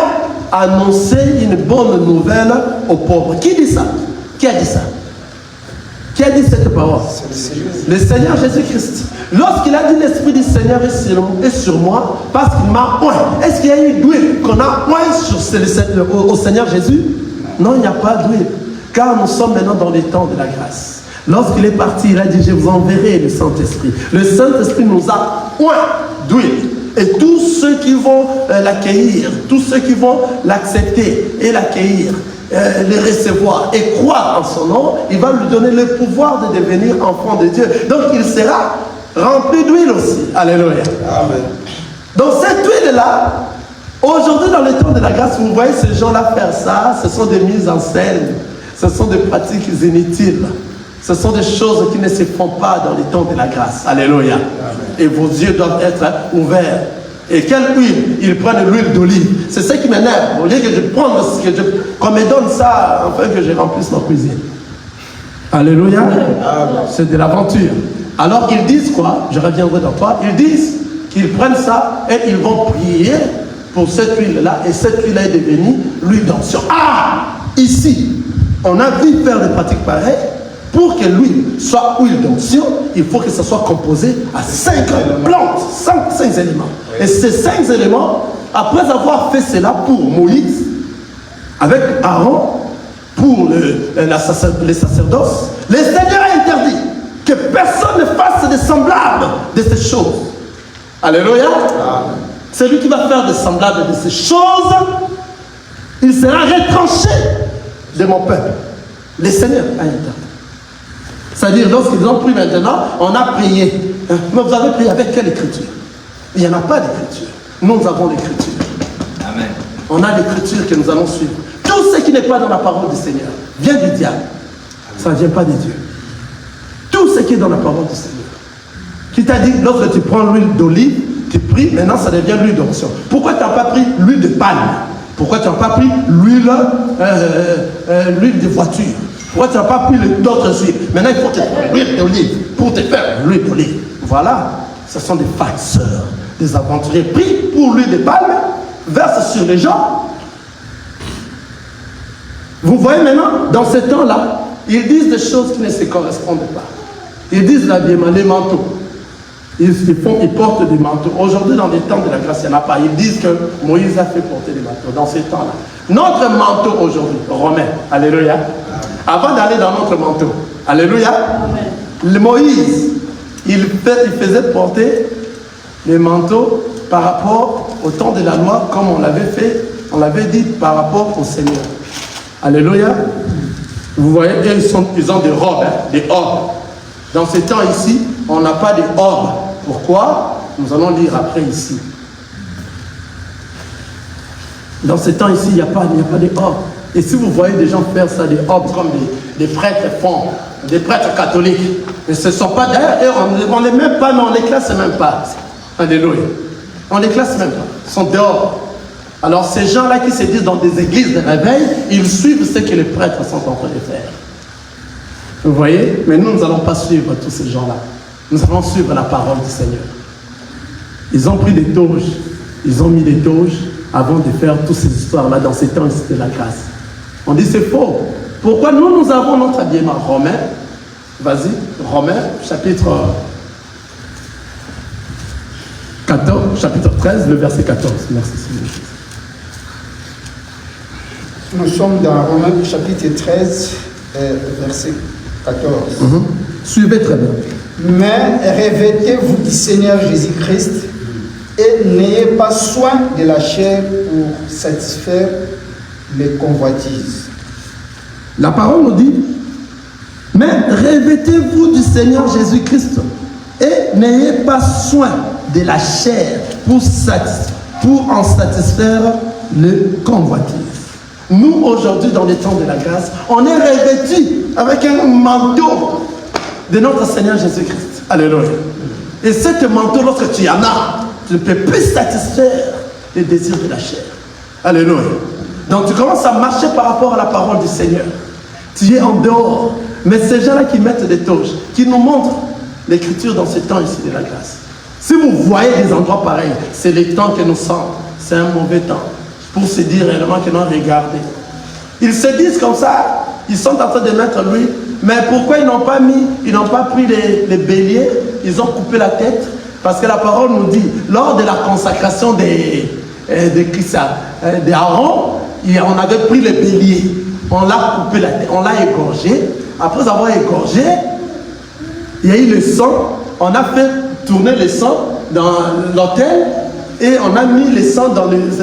annoncer une bonne nouvelle aux pauvres. Qui dit ça? Qui a dit ça? Qui a dit cette parole? Le Seigneur Jésus-Christ. Lorsqu'il a dit l'Esprit du Seigneur est sur moi, parce qu'il m'a oint. Est-ce qu'il y a une d'huile qu'on a oint au Seigneur Jésus? Non, il n'y a pas d'huile. Car nous sommes maintenant dans les temps de la grâce. Lorsqu'il est parti, il a dit, je vous enverrai le Saint-Esprit. Le Saint-Esprit nous a oint d'huile. Et tous ceux qui vont l'accueillir, tous ceux qui vont l'accepter et l'accueillir, les recevoir et croire en son nom, il va lui donner le pouvoir de devenir enfant de Dieu. Donc il sera rempli d'huile aussi. Alléluia. Amen. Donc cette huile-là, aujourd'hui dans le temps de la grâce, vous voyez ces gens-là faire ça, ce sont des mises en scène, ce sont des pratiques inutiles. Ce sont des choses qui ne se font pas dans les temps de la grâce. Alléluia. Amen. Et vos yeux doivent être ouverts. Et quelle huile? Ils prennent l'huile d'olive. C'est ce qui m'énerve. Au lieu que je prenne, qu'on me donne ça, afin que je remplisse ma cuisine. Alléluia. C'est de l'aventure. Alors ils disent quoi? Je reviendrai dans toi. Ils disent qu'ils prennent ça et ils vont prier pour cette huile-là. Et cette huile-là est devenue l'huile d'onction. Ah! Ici, on a vu faire des pratiques pareilles. Pour que l'huile soit huile d'onction, il faut que ça soit composé à 5 plantes, 5 éléments. Et ces 5 éléments, après avoir fait cela pour Moïse, avec Aaron, pour les sacerdoces, le Seigneur a interdit que personne ne fasse des semblables de ces choses. Alléluia. Celui qui va faire des semblables de ces choses, il sera retranché de mon peuple. Le Seigneur a interdit. C'est-à-dire, lorsqu'ils ont pris maintenant, on a prié. Mais vous avez prié avec quelle écriture? Il n'y en a pas d'écriture. Nous avons l'écriture. Amen. On a l'écriture que nous allons suivre. Tout ce qui n'est pas dans la parole du Seigneur vient du diable. Ça ne vient pas de Dieu. Tout ce qui est dans la parole du Seigneur. Qui t'a dit, lorsque tu prends l'huile d'olive, tu pries, maintenant ça devient l'huile d'onction. Pourquoi tu n'as pas pris l'huile de palme? Pourquoi tu n'as pas pris l'huile de voiture? Pourquoi tu n'as pas pris d'autres huiles? Maintenant, il faut que tu prennes l'huile d'olive pour te faire l'huile d'olive. Voilà, ce sont des farceurs, des aventuriers pris pour l'huile de palme, versent sur les gens. Vous voyez maintenant, dans ce temps-là, ils disent des choses qui ne se correspondent pas. Ils disent l'habillement, les manteaux. Ils portent des manteaux. Aujourd'hui, dans les temps de la grâce, il n'y en a pas. Ils disent que Moïse a fait porter des manteaux dans ces temps-là. Notre manteau aujourd'hui, romain, alléluia. Avant d'aller dans notre manteau, alléluia. Amen. Moïse, il faisait porter les manteaux par rapport au temps de la loi, comme on l'avait fait, on l'avait dit par rapport au Seigneur. Alléluia. Vous voyez, ils ont des robes, des orbes. Dans ces temps ici, on n'a pas de orbes. Pourquoi? Nous allons lire après ici. Dans ces temps ici, il n'y a pas de orbes. Et si vous voyez des gens faire ça, des orbes comme des prêtres font, des prêtres catholiques, mais ce ne sont pas d'ailleurs, on ne les met pas, mais on ne les classe même pas. Alléluia. On ne les classe même pas. Ils sont dehors. Alors ces gens-là qui se disent dans des églises de réveil, ils suivent ce que les prêtres sont en train de faire. Vous voyez? Mais nous n'allons pas suivre tous ces gens-là. Nous allons suivre la parole du Seigneur. Ils ont pris des toges. Ils ont mis des toges avant de faire toutes ces histoires-là dans ces temps ici de la grâce. On dit c'est faux. Pourquoi nous avons notre habillement romain? Vas-y, Romains, chapitre 14, chapitre 13, le verset 14. Merci. Nous sommes dans Romains chapitre 13, verset 14. Suivez très bien. Mais revêtez-vous du Seigneur Jésus-Christ et n'ayez pas soin de la chair pour satisfaire les convoitises. La parole nous dit, mais revêtez-vous du Seigneur Jésus-Christ et n'ayez pas soin de la chair pour en satisfaire les convoitises. Nous, aujourd'hui, dans les temps de la grâce, on est revêtus avec un manteau de notre Seigneur Jésus-Christ. Alléluia. Et ce manteau, lorsque tu en as, tu ne peux plus satisfaire les désirs de la chair. Alléluia. Donc tu commences à marcher par rapport à la parole du Seigneur. Tu es en dehors. Mais ces gens-là qui mettent des torches, qui nous montrent l'écriture dans ce temps ici de la grâce. Si vous voyez des endroits pareils, c'est le temps que nous sommes. C'est un mauvais temps pour se dire réellement que non, regardez. Ils se disent comme ça, ils sont en train de mettre l'huile, mais pourquoi ils n'ont pas pris les béliers, ils ont coupé la tête? Parce que la parole nous dit, lors de la consacration d'Aaron, on avait pris le bélier, on l'a coupé la tête, on l'a égorgé. Après avoir égorgé, il y a eu le sang, on a fait tourner le sang dans l'autel et on a mis le sang dans les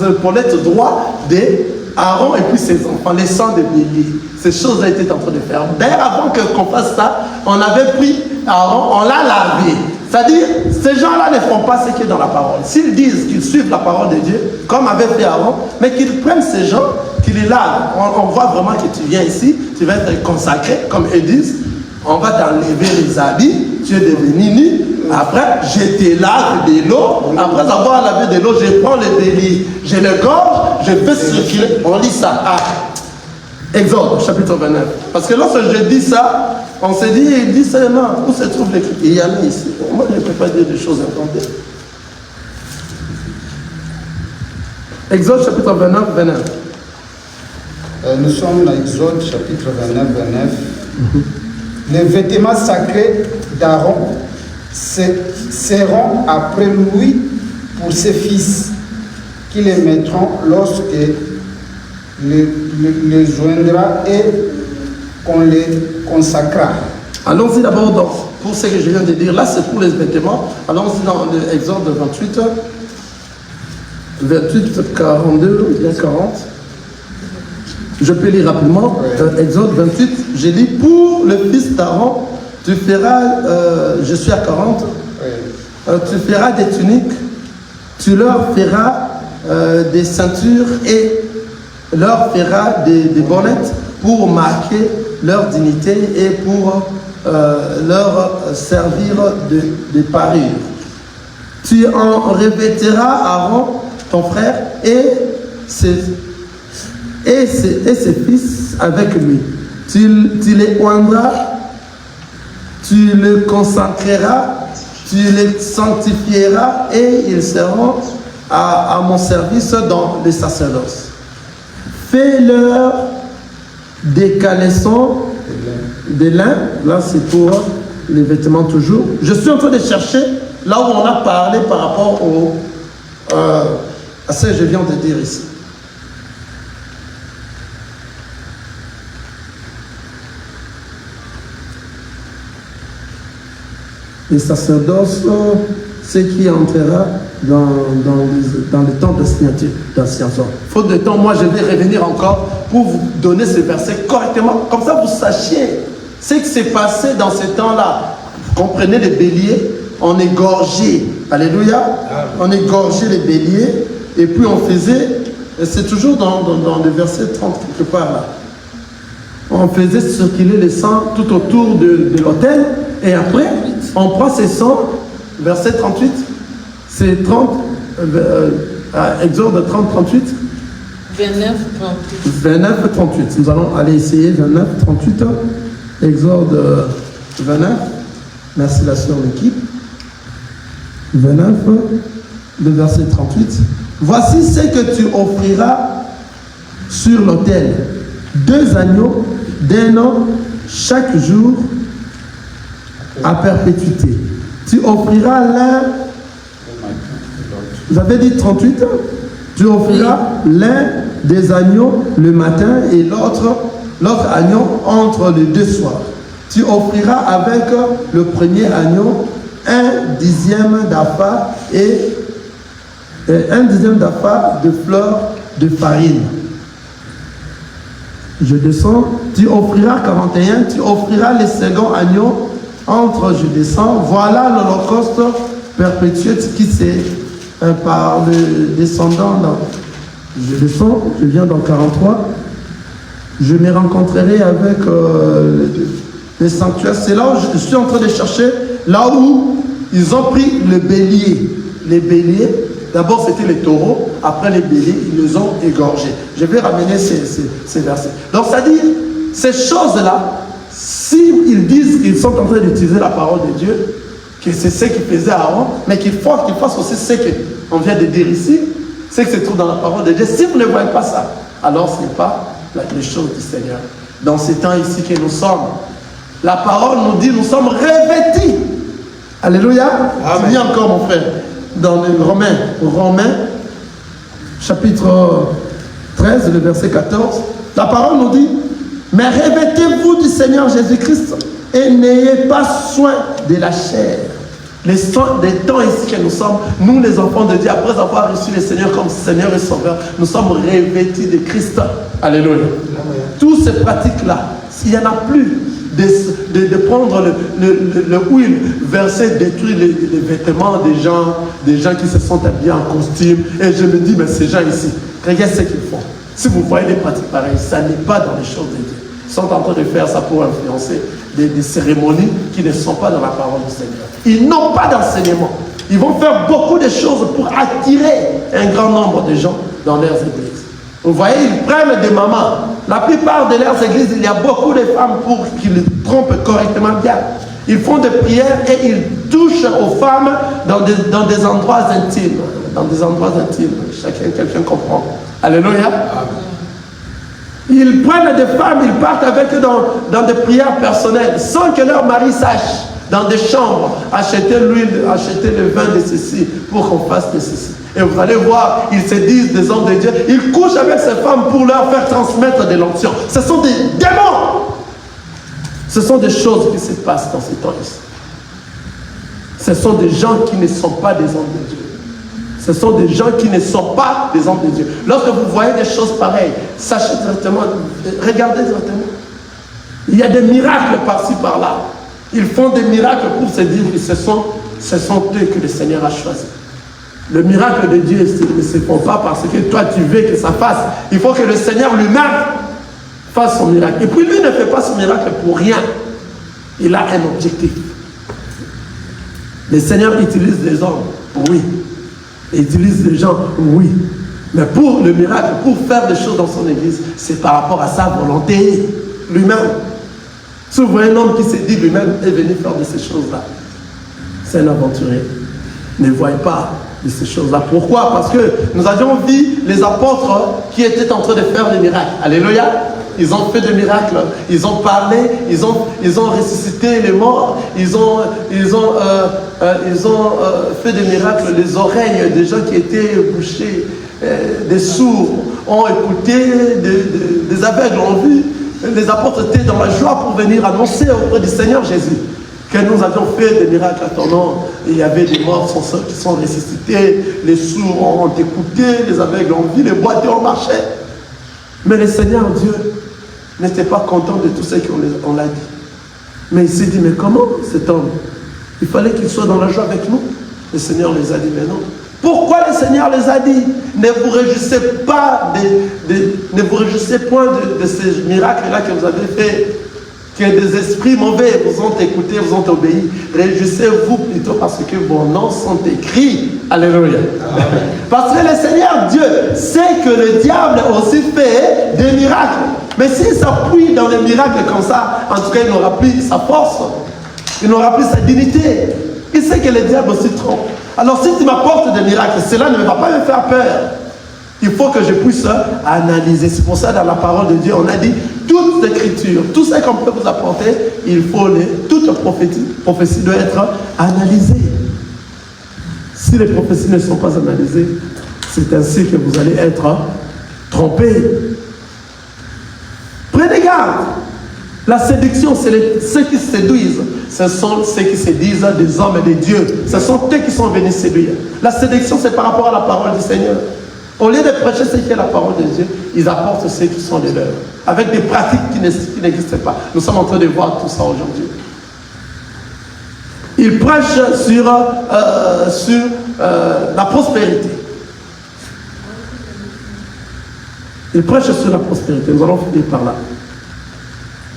épaulettes droites d'Aaron et puis ses enfants, le sang de bélier. Ces choses-là étaient en train de faire. D'ailleurs, avant qu'on fasse ça, on avait pris Aaron, on l'a lavé. C'est-à-dire, ces gens-là ne font pas ce qui est dans la parole. S'ils disent qu'ils suivent la parole de Dieu, comme avait fait Aaron, mais qu'ils prennent ces gens, qu'ils les lavent. On voit vraiment que tu viens ici, tu vas être consacré, comme ils disent. On va t'enlever les habits, tu es devenu nu. Après, je te lave de l'eau. Après avoir lavé de l'eau, je prends le bélier, je le gorge, je fais circuler. On lit ça. Ah. Exode, chapitre 29. Parce que lorsque je dis ça, on se dit, il dit ça, non, où se trouve l'écriture? Il y en a ici. Moi, je ne peux pas dire des choses inventées. Exode, chapitre 29, 29. Nous sommes dans Exode, chapitre 29, 29. Les vêtements sacrés d'Aaron seront après lui pour ses fils, qui les mettront lorsque les joindra et qu'on les consacra. Allons-y d'abord pour ce que je viens de dire. Là, c'est pour les vêtements. Allons-y dans l'Exode 28, 42, il y a 40. Je peux lire rapidement. Exode 28, j'ai dit, pour le fils d'Aaron, tu feras, je suis à 40, tu feras des tuniques, tu leur feras des ceintures et leur feras des bonnettes pour marquer leur dignité et pour leur servir de parure. Tu en revêtiras Aaron, ton frère, et ses fils avec lui. Tu les oindras, tu les consacreras, tu les sanctifieras et ils seront à mon service dans le sacerdoce. Fais-leur des caleçons de lin, là c'est pour les vêtements toujours. Je suis en train de chercher là où on a parlé par rapport à ce que je viens de dire ici. Les sacerdoces, ce qui entrera dans le temps de signature d'ancienneté. Faute de temps, moi je vais revenir encore pour vous donner ce verset correctement. Comme ça, vous sachiez ce qui s'est passé dans ce temps-là. Vous comprenez les béliers, on égorgeait, alléluia, on égorgeait les béliers, et puis on faisait, c'est toujours dans le verset 30 quelque part là, on faisait circuler le sang tout autour de l'autel, et après, on prend ces sangs, verset 38, c'est 30, Exode 30, 38. 29, 38. 29, 38. Nous allons aller essayer 29, 38. Exode 29. Merci la sœur l'équipe. 29, le verset 38. Voici ce que tu offriras sur l'autel. 2 agneaux d'1 an chaque jour à perpétuité. Tu offriras l'un, vous avez dit 38, tu offriras l'un des agneaux le matin et l'autre agneau entre les 2 soirs. tu offriras avec le premier agneau 1/10 d'apha et 1/10 d'apha de fleur de farine. Je descends, tu offriras 41, tu offriras les seconds agneaux entre, je descends, voilà l'holocauste perpétuel qui c'est par le descendant. Je descends, je viens dans 43, je me rencontrerai avec les sanctuaires. C'est là où je suis en train de chercher, là où ils ont pris le bélier. Les béliers, d'abord c'était les taureaux, après les béliers, ils les ont égorgés. Je vais ramener ces versets. Donc c'est-à-dire, ces choses-là, s'ils disent qu'ils sont en train d'utiliser la parole de Dieu, que c'est ce qu'il faisait Aaron, mais qu'il faut qu'ils fassent aussi ce qu'on vient de dire ici, ce qui se trouve dans la parole de Dieu. Si vous ne voyez pas ça, alors ce n'est pas les choses du Seigneur. Dans ces temps ici que nous sommes, la parole nous dit, nous sommes revêtis. Alléluia. Amen. Encore mon frère, dans les Romains, chapitre 13, le verset 14, la parole nous dit, mais revêtez-vous du Seigneur Jésus-Christ et n'ayez pas soin de la chair. Des temps ici que nous sommes, nous les enfants de Dieu, après avoir reçu le Seigneur comme Seigneur et Sauveur, nous sommes revêtis de Christ. Alléluia. Toutes ces pratiques-là, il n'y en a plus de prendre le huile, verser, détruire les vêtements des gens qui se sont habillés en costume. Et je me dis, mais ces gens ici, regardez ce qu'ils font. Si vous voyez des pratiques pareilles, ça n'est pas dans les choses de Dieu. Ils sont en train de faire ça pour influencer des cérémonies qui ne sont pas dans la parole du Seigneur. Ils n'ont pas d'enseignement. Ils vont faire beaucoup de choses pour attirer un grand nombre de gens dans leurs églises. Vous voyez, ils prennent des mamans. La plupart de leurs églises, il y a beaucoup de femmes pour qu'ils trompent correctement bien. Ils font des prières et ils touchent aux femmes dans des endroits intimes. Dans des endroits intimes. Quelqu'un comprend. Alléluia. Amen. Ils prennent des femmes, ils partent avec eux dans des prières personnelles, sans que leur mari sache, dans des chambres, acheter l'huile, acheter le vin de ceci, pour qu'on fasse de ceci. Et vous allez voir, ils se disent des hommes de Dieu, ils couchent avec ces femmes pour leur faire transmettre de l'onction. Ce sont des démons. Ce sont des choses qui se passent dans ces temps-ci. Ce sont des gens qui ne sont pas des hommes de Dieu. Ce sont des gens qui ne sont pas des hommes de Dieu. Lorsque vous voyez des choses pareilles, sachez directement, regardez directement. Il y a des miracles par-ci, par-là. Ils font des miracles pour se dire que ce sont eux que le Seigneur a choisis. Le miracle de Dieu ne se font pas parce que toi tu veux que ça fasse. Il faut que le Seigneur lui-même fasse son miracle. Et puis lui ne fait pas son miracle pour rien. Il a un objectif. Le Seigneur utilise les hommes, oui. Il utilise les gens, oui. Mais pour le miracle, pour faire des choses dans son église, c'est par rapport à sa volonté lui-même. Si vous voyez un homme qui s'est dit lui-même est venu faire de ces choses-là, c'est un aventurier. Ne voyez pas de ces choses-là. Pourquoi? Parce que nous avions vu les apôtres qui étaient en train de faire des miracles. Alléluia. Ils ont fait des miracles, ils ont parlé, ils ont ressuscité les morts, ils ont fait des miracles. Les oreilles des gens qui étaient bouchés, des sourds ont écouté, des aveugles ont vu. Les apôtres étaient dans la joie pour venir annoncer auprès du Seigneur Jésus que nous avions fait des miracles à ton nom. Il y avait des morts qui sont ressuscités, les sourds ont écouté, les aveugles ont vu, les boiteux ont marché. Mais le Seigneur Dieu n'était pas content de tout ce qu'on l'a dit. Mais il s'est dit, mais comment cet homme? Il fallait qu'il soit dans la joie avec nous. Le Seigneur les a dit, mais non. Pourquoi le Seigneur les a dit? Ne vous réjouissez pas, ne vous réjouissez point de ces miracles-là que vous avez fait, que des esprits mauvais vous ont écouté, vous ont obéi. Réjouissez-vous plutôt parce que vos noms sont écrits. Alléluia. Amen. Parce que le Seigneur Dieu sait que le diable aussi fait des miracles. Mais s'il s'appuie dans les miracles comme ça, en tout cas, il n'aura plus sa force. Il n'aura plus sa dignité. Il sait que le diable aussi trompe. Alors si tu m'apportes des miracles, cela ne va pas me faire peur. Il faut que je puisse analyser. C'est pour ça, dans la parole de Dieu, on a dit, toute l'écriture, tout ce qu'on peut vous apporter, toute prophétie doit être analysée. Si les prophéties ne sont pas analysées, c'est ainsi que vous allez être trompés. Prenez garde. La séduction, c'est ceux qui séduisent. Ce sont ceux qui se disent des hommes et des dieux. Ce sont eux qui sont venus séduire. La séduction, c'est par rapport à la parole du Seigneur. Au lieu de prêcher ce qui est la parole de Dieu, ils apportent ceux qui sont les leurs, avec des pratiques qui n'existent pas. Nous sommes en train de voir tout ça aujourd'hui. Ils prêchent sur la prospérité. Ils prêchent sur la prospérité. Nous allons finir par là.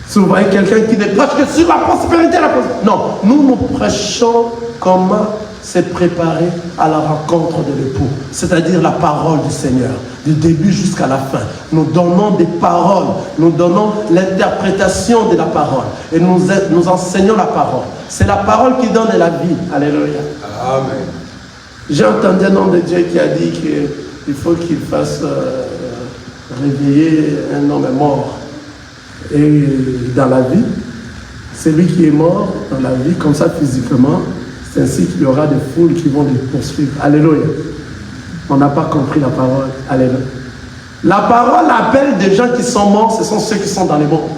Si vous voyez quelqu'un qui ne prêche que sur la prospérité, non, nous prêchons comment se préparer à la rencontre de l'époux, c'est-à-dire la parole du Seigneur, du début jusqu'à la fin. Nous donnons des paroles, nous donnons l'interprétation de la parole et nous enseignons la parole. C'est la parole qui donne la vie. Alléluia. Amen. J'ai entendu un homme de Dieu qui a dit qu'il faut qu'il fasse réveiller un homme mort. Et dans la vie, celui qui est mort dans la vie, comme ça physiquement, c'est ainsi qu'il y aura des foules qui vont les poursuivre. Alléluia. On n'a pas compris la parole. Alléluia. La parole appelle des gens qui sont morts, ce sont ceux qui sont dans le monde.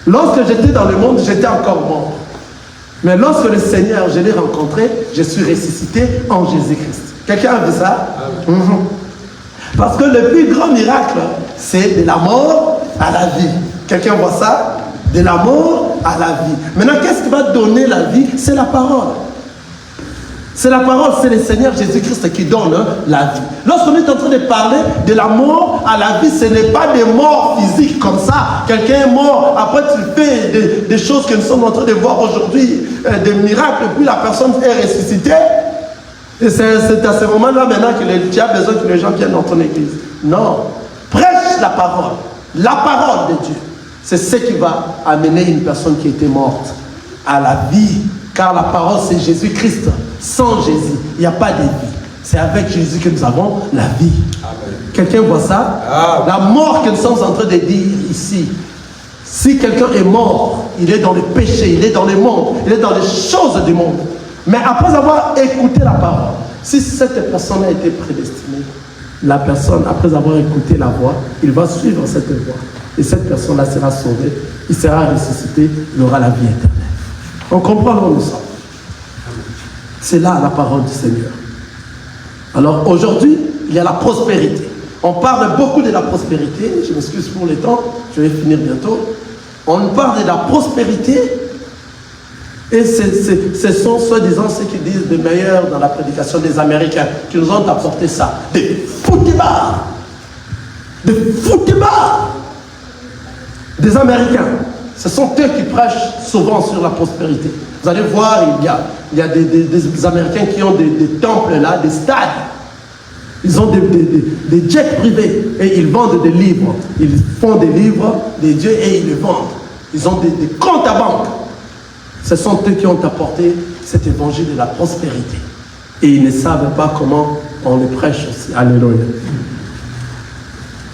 Lorsque j'étais dans le monde, j'étais encore mort. Mais lorsque le Seigneur, je l'ai rencontré, je suis ressuscité en Jésus-Christ. Quelqu'un a vu ça? Parce que le plus grand miracle, c'est de la mort à la vie. Quelqu'un voit ça? De la mort à la vie. Maintenant, qu'est-ce qui va donner la vie? C'est la parole. C'est la parole, c'est le Seigneur Jésus-Christ qui donne la vie. Lorsqu'on est en train de parler de la mort à la vie, ce n'est pas des morts physiques comme ça. Quelqu'un est mort, après tu fais des choses que nous sommes en train de voir aujourd'hui, des miracles, puis la personne est ressuscitée. Et c'est à ce moment-là maintenant que tu as besoin que les gens viennent dans ton église. Non. Prêche la parole de Dieu. C'est ce qui va amener une personne qui était morte à la vie. Car la parole, c'est Jésus-Christ. Sans Jésus, il n'y a pas de vie. C'est avec Jésus que nous avons la vie. Quelqu'un voit ça? La mort que nous sommes en train de dire ici. Si quelqu'un est mort, il est dans le péché, il est dans le monde, il est dans les choses du monde. Mais après avoir écouté la parole, si cette personne a été prédestinée, la personne, après avoir écouté la voix, il va suivre cette voix. Et cette personne-là sera sauvée, il sera ressuscité, il aura la vie éternelle. On comprend où nous sommes. C'est là la parole du Seigneur. Alors aujourd'hui, il y a la prospérité. On parle beaucoup de la prospérité. Je m'excuse pour le temps, je vais finir bientôt. On parle de la prospérité. Et ce sont soi-disant ceux qui disent de meilleurs dans la prédication des Américains qui nous ont apporté ça. Des foutebards. Des foutebards. Des Américains. Ce sont eux qui prêchent souvent sur la prospérité. Vous allez voir, il y a des Américains qui ont des temples là, des stades. Ils ont des jets privés et ils vendent des livres. Ils font des livres des dieux et ils les vendent. Ils ont des comptes à banque. Ce sont eux qui ont apporté cet évangile de la prospérité. Et ils ne savent pas comment on le prêche aussi. Alléluia.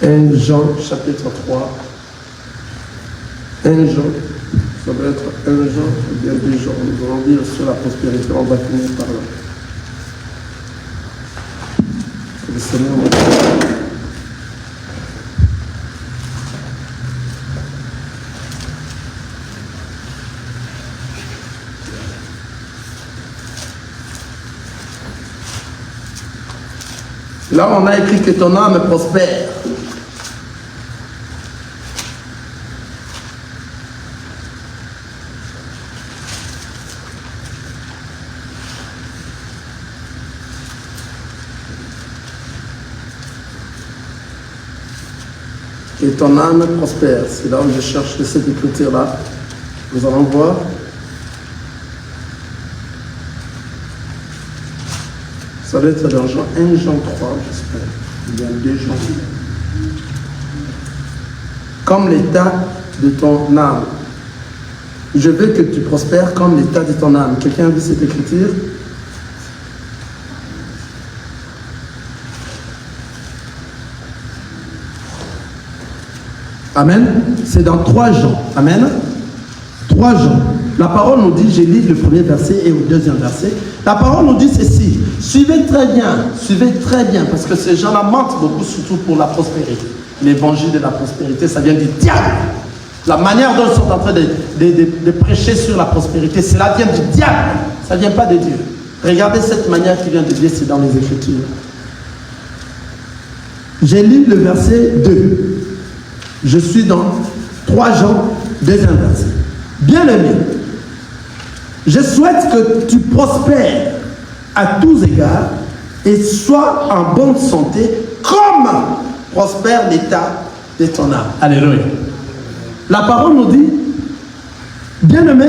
1 Jean chapitre 3. 1 Jean, ça va être 1 Jean, ou bien 2 Jean. Nous allons dire sur la prospérité, on va finir par là. Que le Seigneur nous aide. Là, on a écrit que ton âme prospère. Et ton âme prospère. C'est là où je cherche cette écriture-là. Nous allons voir. Ça doit être dans 1 Jean 3, j'espère. Il y a 2 Jean. Comme l'état de ton âme. Je veux que tu prospères comme l'état de ton âme. Quelqu'un a vu cette écriture? Amen. C'est dans 3 Jean. Amen. 3 Jean. La parole nous dit, je lis le premier verset et au deuxième verset. La parole nous dit ceci. Suivez très bien, parce que ces gens-là mentent beaucoup, surtout pour la prospérité. L'évangile de la prospérité, ça vient du diable. La manière dont ils sont en train de prêcher sur la prospérité, cela vient du diable. Ça ne vient pas de Dieu. Regardez cette manière qui vient de Dieu, c'est dans les Écritures. J'ai lu le verset 2. Je suis dans 3 Jean, 2e verset. Bien-aimé, je souhaite que tu prospères à tous égards et sois en bonne santé comme prospère l'état de ton âme. Alléluia. La parole nous dit, bien-aimé,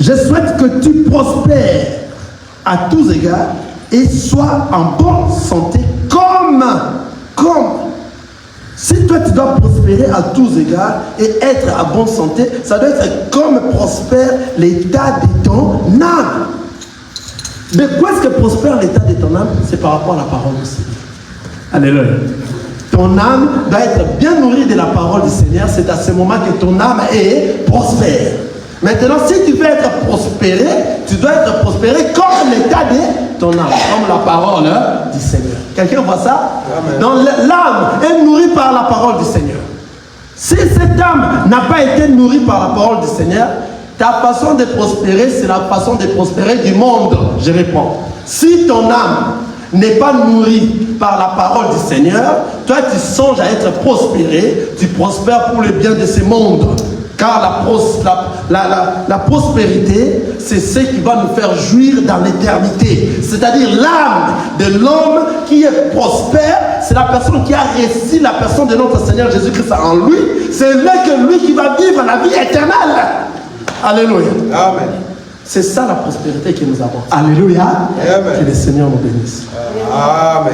je souhaite que tu prospères à tous égards et sois en bonne santé comme. Si toi tu dois prospérer à tous égards et être à bonne santé, ça doit être comme prospère l'état de ton âme. De quoi est-ce que prospère l'état de ton âme? C'est par rapport à la parole du Seigneur. Alléluia. Ton âme doit être bien nourrie de la parole du Seigneur. C'est à ce moment que ton âme est prospère. Maintenant, si tu veux être prospéré, tu dois être prospéré comme l'état de ton âme, comme la parole du Seigneur. Quelqu'un voit ça? Amen. Donc l'âme est nourrie par la parole du Seigneur. Si cette âme n'a pas été nourrie par la parole du Seigneur, ta façon de prospérer, c'est la façon de prospérer du monde. Je réponds. Si ton âme n'est pas nourrie par la parole du Seigneur, toi tu songes à être prospéré, tu prospères pour le bien de ce monde. Car la prospérité, c'est ce qui va nous faire jouir dans l'éternité. C'est-à-dire l'âme de l'homme qui est prospère, c'est la personne qui a reçu la personne de notre Seigneur Jésus-Christ en lui. C'est lui qui va vivre la vie éternelle. Alléluia. Amen. C'est ça la prospérité que nous avons. Alléluia. Amen. Que le Seigneur nous bénisse. Amen.